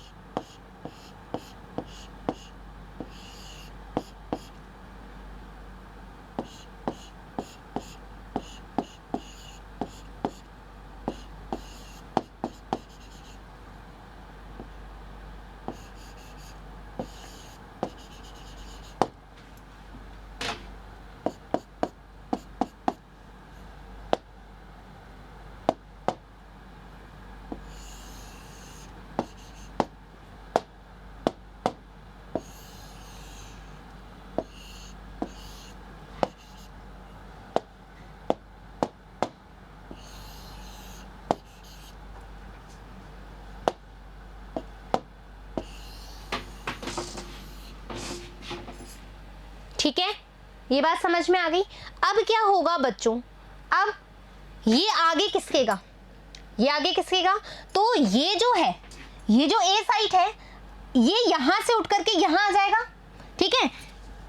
[SPEAKER 1] ठीक है, ये बात समझ में आ गई। अब क्या होगा बच्चों, अब ये आगे किसकेगा, तो ये जो है ये जो ए साइट है ये यहां से उठ करके यहां आ जाएगा, ठीक है,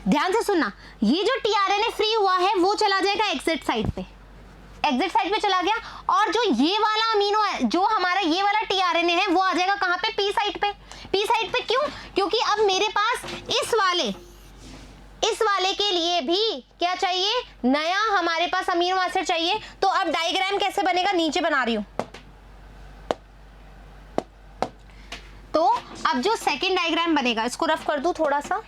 [SPEAKER 1] ध्यान से सुनना, ये जो टीआरएनए फ्री हुआ है वो चला जाएगा एग्जिट साइट पे, एग्जिट साइट पे चला गया, और जो ये वाला अमीनो है, जो हमारा ये वाला टीआरएनए है वो आ जाएगा कहां पे, पी साइट पे। पी साइट पे क्यों? क्योंकि अब मेरे पास इस वाले के लिए भी क्या चाहिए, नया हमारे पास अमीनो एसिड चाहिए। तो अब डायग्राम कैसे बनेगा, नीचे बना रही हूं। तो अब जो सेकंड डायग्राम बनेगा, इसको रफ कर दूं थोड़ा सा,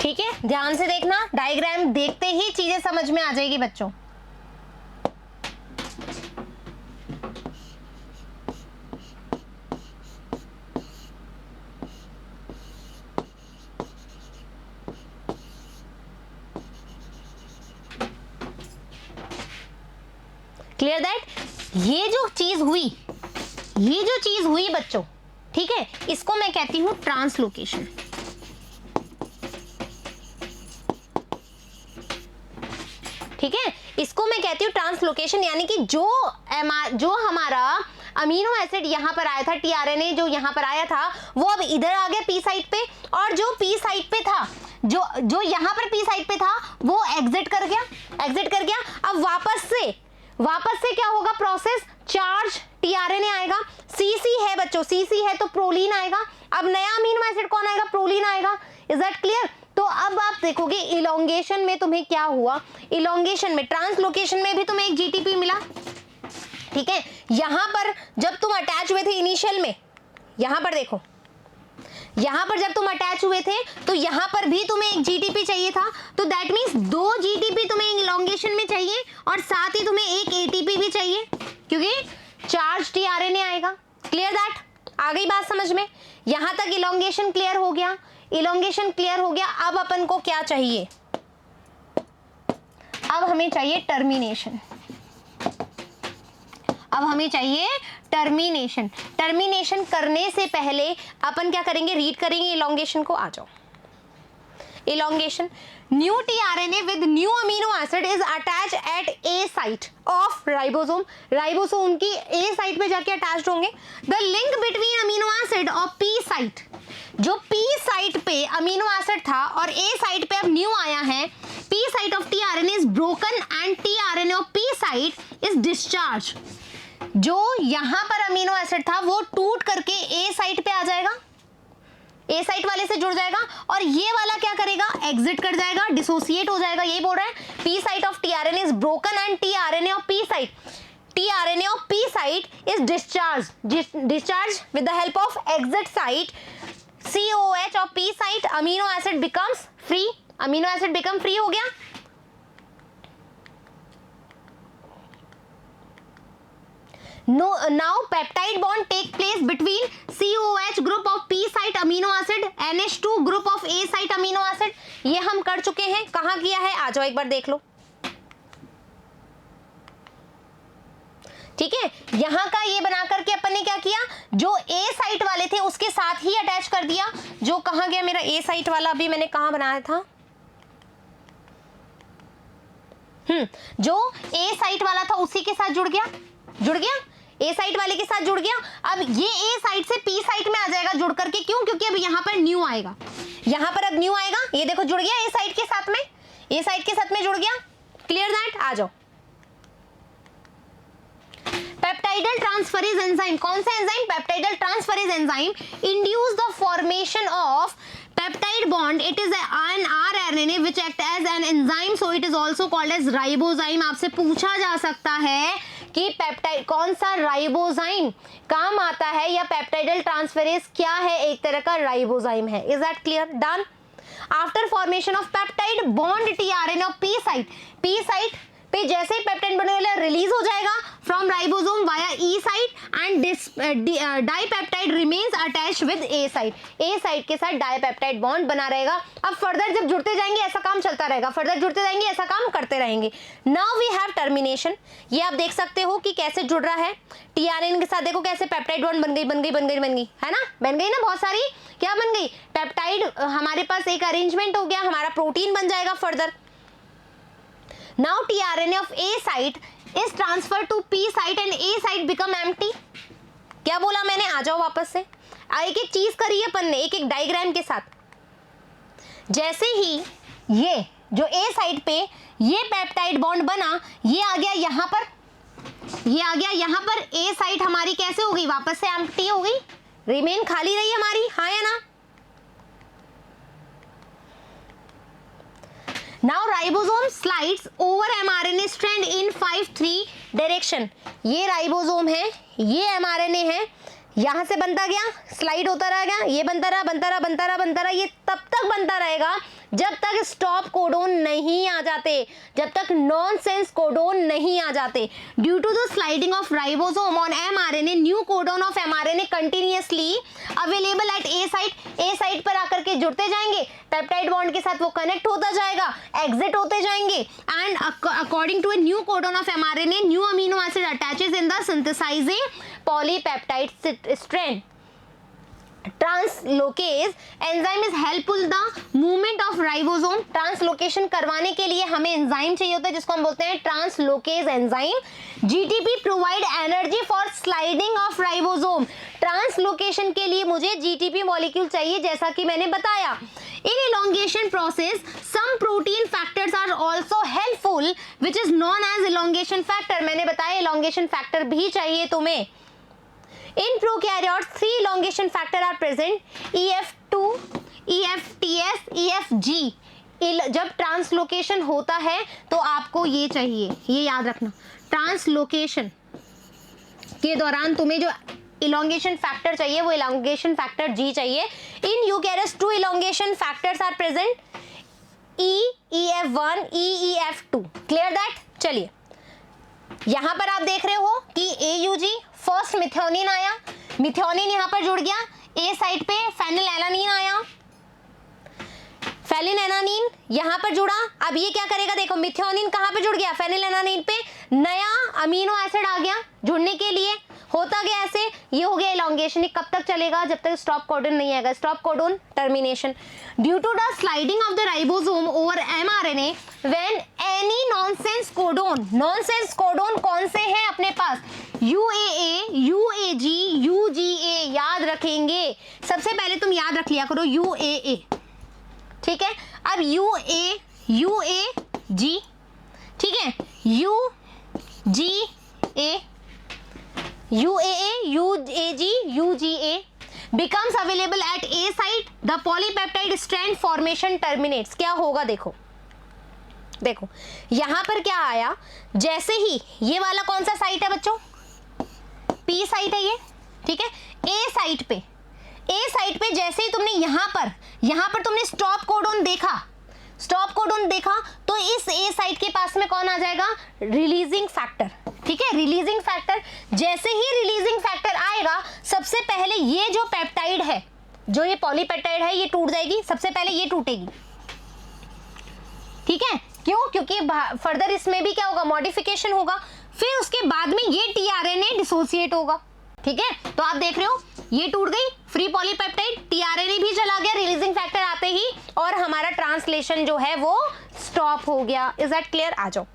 [SPEAKER 1] ठीक है, ध्यान से देखना, डायग्राम देखते ही चीजें समझ में आ जाएगी बच्चों। Clear that? ये जो चीज हुई बच्चों, ठीक है, इसको मैं कहती हूं ट्रांसलोकेशन। ठीक है, इसको मैं कहती हूँ ट्रांसलोकेशन, यानी कि जो हमारा अमीनो एसिड यहाँ पर आया था, टीआरएनए जो यहाँ पर आया था, वो अब इधर आ गया पी साइट पे, और जो पी साइट पे था, जो यहाँ पर पी साइट पे था, वो एग्जिट कर गया। अब वापस से क्या होगा प्रोसेस, चार्ज टीआरएनए आएगा, सीसी है बच्चों, सीसी है तो प्रोलीन आएगा। अब नया अमीनो एसिड कौन आएगा, प्रोलीन आएगा। Is that clear? तो अब आप देखोगे इलोंगेशन में तुम्हें क्या हुआ, इलोंगेशन में, ट्रांसलोकेशन में भी तुम्हें एक जीटीपी मिला। ठीक है, यहां पर जब तुम अटैच हुए थे इनिशियल में, यहां पर देखो, यहां पर जब तुम अटैच हुए थे तो यहां पर भी तुम्हें एक जीटीपी चाहिए था, तो दैट मींस 2 जीटीपी तुम्हें इलोंगेशन में चाहिए, और साथ ही तुम्हें एक एटीपी भी चाहिए, क्योंकि चार्ज टीआरएनए आएगा। Clear that? आ गई बात समझ में? यहां तक इलोंगेशन क्लियर हो गया, अब अपन को क्या चाहिए, अब हमें चाहिए टर्मिनेशन। टर्मिनेशन करने से पहले अपन क्या करेंगे, रीड करेंगे इलोंगेशन को। आ जाओ, elongation, new tRNA with new amino acid is attach eight A site of ribosome. Ribosome की ए साइट पे जाके अटैच्ड होंगे। The link between amino acid और पी साइट, जो पी साइट पे अमीनो एसिड था और ए साइट पे अब न्यू आया है, P site of tRNA is broken and tRNA of P site is discharge. जो यहां पर अमीनो एसिड था वो टूट करके ए साइट पे आ जाएगा, ए साइट वाले से जुड़ जाएगा, और ये वाला क्या करेगा, एग्जिट कर जाएगा, डिसोसिएट हो जाएगा। यही बोल रहा है, P site of tRNA is broken and tRNA of P site is discharge with the help of exit site COH और P site, amino acid becomes free, amino acid become free हो गया। Now peptide bond take place between COH group of P site amino acid, NH2 group of A site amino acid। ये हम कर चुके हैं, कहाँ किया है, आ जाओ एक बार देख लो। ठीक है, यहां का ये बना करके अपन ने क्या किया, जो ए साइट वाले थे उसके साथ ही अटैच कर दिया। जो कहां गया मेरा ए साइट वाला, अभी मैंने कहां बनाया था, जो ए साइट वाला था उसी के साथ जुड़ गया, ए साइट वाले के साथ जुड़ गया। अब ये ए साइट से पी साइट में आ जाएगा जुड़ करके, क्यों, क्योंकि अब यहां पर न्यू आएगा, ये देखो जुड़ गया ए साइट के साथ में, जुड़ गया। Clear that? आ जाओ, पेप्टाइडल ट्रांसफरेज एंजाइम, कौन सा enzyme, peptidyl transferase enzyme induce the formation of peptide bond. It is an rRNA which act as an enzyme, so it is also called as ribozyme। आपसे पूछा जा सकता है कि peptide कौन सा राइबोजाइम काम आता है या पेप्टाइडल ट्रांसफेरेज क्या है, एक तरह का राइबोजाइम है। Is that clear? Done. After formation of peptide bond tRNA of P site पे जैसे ही पेप्टाइड बनेगा रिलीज हो जाएगा from ribosome via E site and dipeptide remains attached with A site के साथ डाइपेप्टाइड बॉन्ड बना रहेगा। अब फर्दर जब जुड़ते जाएंगे ऐसा काम चलता रहेगा, फर्दर जुड़ते जाएंगे ऐसा काम करते रहेंगे। Now we have termination. ये आप देख सकते हो कि कैसे जुड़ रहा है टीआरएनए के साथ। देखो कैसे पेप्टाइड बॉन्ड बन गई है ना, बन गई ना बहुत सारी। क्या बन गई? पेप्टाइड हमारे पास एक अरेंजमेंट हो गया, हमारा प्रोटीन बन जाएगा further. Now tRNA of A site is transferred to P site and A site become empty। क्या बोला मैंने? आ जाओ वापस से। एक एक चीज करी है अपन ने एक एक डायग्राम के साथ। जैसे ही ये जो A साइट पे ये पेप्टाइड बॉन्ड बना, ये आ गया यहाँ पर, ये आ गया यहाँ पर। A साइट हमारी कैसे हो गई? वापस से एम्प्टी हो गई, रिमेन खाली रही हमारी, हाँ या ना? Now ribosome slides over mRNA strand in 5'3" direction. ये राइबोसोम है, ये mRNA है, यहां से बनता गया, स्लाइड होता रह गया, ये बनता रहा, ये तब तक बनता रहेगा जब तक स्टॉप कोडोन नहीं आ जाते, जब तक नॉनसेंस कोडोन नहीं आ जाते। Due to the sliding of ribosome on mRNA, new codon of mRNA continuously available at A site पर आकर के जुड़ते जाएंगे, पेप्टाइड बॉन्ड के साथ वो कनेक्ट होता जाएगा, एग्जिट होते जाएंगे and according to a new codon of mRNA, new amino acid attaches in the synthesising polypeptide strand. Translocase enzyme is helpful the movement of ribosome. Translocation करवाने के लिए हमें एंजाइम चाहिए होता है जिसको हम बोलते हैं translocase enzyme. GTP provide energy for sliding of ribosome. Translocation के लिए मुझे जीटीपी मॉलिक्यूल चाहिए जैसा कि मैंने बताया। इन elongation process some protein factors are also helpful which is known as elongation factor। मैंने बताया elongation factor भी चाहिए तुम्हें। In prokaryotes 3 elongation factor are present, EF2, EFTS, EFG। जब ट्रांसलोकेशन होता है तो आपको ये चाहिए, ये याद रखना, ट्रांसलोकेशन के दौरान तुम्हें जो elongation factor चाहिए वो elongation factor G चाहिए। In eukaryotes 2 elongation factors are present, EF1, EF2। Clear that? चलिए यहां पर आप देख रहे हो कि AUG फर्स्ट मिथ्योनिन आया, मिथ्योनिन यहां पर जुड़ गया, ए साइड पे फेनिलएलानिन आया, फेनिलएलानिन यहां पर जुड़ा। अब ये क्या करेगा? देखो मिथ्योनिन कहां पे जुड़ गया? फेनिलएलानिन पे। नया अमीनो एसिड आ गया जुड़ने के लिए, होता गया ऐसे, ये हो गया elongation। कब तक चलेगा? जब तक स्टॉप कोडोन नहीं आएगा। Stop codon termination. Due to the sliding of the ribosome over mRNA when any nonsense codon कौन से हैं अपने पास? UAA, UAG, UGA याद रखेंगे। सबसे पहले तुम याद रख लिया करो UAA, ठीक है। अब UAG, ठीक है, UAA, UAG, UGA becomes available at A site, the polypeptide strand formation terminates। क्या होगा? देखो यहां पर क्या आया, जैसे ही ये वाला कौन सा साइट है बच्चों? P साइट है ये, ठीक है। A साइट पे जैसे ही तुमने यहां पर तुमने स्टॉप कोडोन देखा तो इस A साइट के पास में कौन आ जाएगा? रिलीजिंग फैक्टर, ठीक है। रिलीजिंग फैक्टर, जैसे ही रिलीजिंग फैक्टर आएगा सबसे पहले ये जो पेप्टाइड है, जो ये पॉलीपेप्टाइड है, ये टूट जाएगी। सबसे पहले ये टूटेगी, ठीक है। क्यों? क्योंकि फर्दर इसमें भी क्या होगा? मॉडिफिकेशन होगा। फिर उसके बाद में ये टीआरएनए डिसोसिएट होगा, ठीक है। तो आप देख रहे हो ये टूट गई, फ्री पॉलीपेप्टाइड, टीआरएनए भी चला गया रिलीजिंग फैक्टर आते ही, और हमारा ट्रांसलेशन जो है वो स्टॉप हो गया। Is that clear? आ जाओ।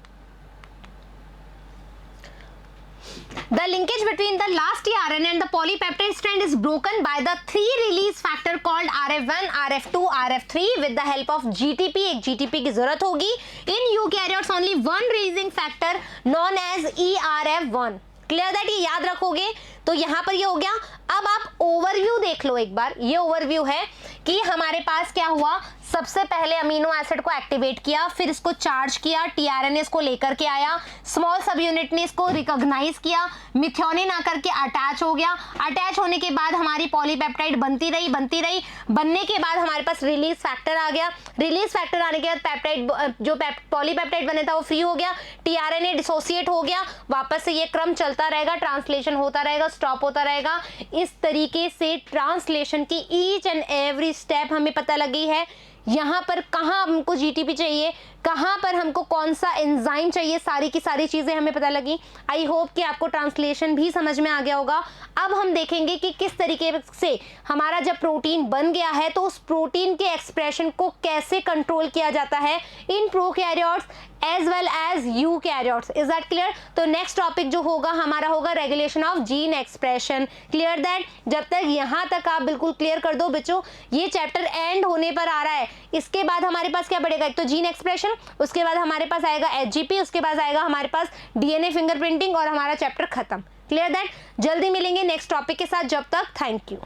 [SPEAKER 1] The linkage between the last tRNA and the polypeptide strand is broken by the 3 release factor called RF1, RF2, RF3 with the help of GTP। एक GTP की जरूरत होगी। In eukaryotes only one releasing factor known as ERF1। Clear that? ये याद रखोगे तो यहाँ पर ये हो गया। अब आप ओवरव्यू देख लो एक बार। ये ओवरव्यू है कि हमारे पास क्या हुआ, सबसे पहले अमीनो एसिड को एक्टिवेट किया, फिर इसको चार्ज किया, टीआरएनए इसको लेकर के आया, स्मॉल सब यूनिट ने इसको रिकॉग्नाइज किया, मिथ्योनिन आकर के अटैच हो गया। अटैच होने के बाद हमारी पॉलीपेप्टाइड बनती रही, बनने के बाद हमारे पास रिलीज फैक्टर आ गया। रिलीज फैक्टर आने के बाद पेप्टाइड जो पॉलीपेप्टाइड बने था वो फ्री हो गया, टीआरएनए डिसोसिएट हो गया, वापस से ये क्रम चलता रहेगा, ट्रांसलेशन होता रहेगा, स्टॉप होता रहेगा। इस तरीके से ट्रांसलेशन की ईच एंड एवरी स्टेप हमें पता लगी है। यहाँ पर कहाँ हमको जीटीपी चाहिए, कहाँ पर हमको कौन सा एंजाइम चाहिए, सारी की सारी चीज़ें हमें पता लगी। आई होप कि आपको ट्रांसलेशन भी समझ में आ गया होगा। अब हम देखेंगे कि किस तरीके से हमारा जब प्रोटीन बन गया है तो उस प्रोटीन के एक्सप्रेशन को कैसे कंट्रोल किया जाता है in prokaryotes as well as eukaryotes. Is that clear? तो नेक्स्ट टॉपिक जो होगा हमारा होगा regulation of gene expression. Clear that? जब तक यहाँ तक आप बिल्कुल क्लियर कर दो बच्चों, ये चैप्टर एंड होने पर आ रहा है। इसके बाद हमारे पास क्या पड़ेगा? एक तो जीन एक्सप्रेशन, उसके बाद हमारे पास आएगा एचजीपी, उसके बाद आएगा हमारे पास डीएनए फिंगरप्रिंटिंग और हमारा चैप्टर खत्म। Clear that? जल्दी मिलेंगे नेक्स्ट टॉपिक के साथ, जब तक थैंक यू।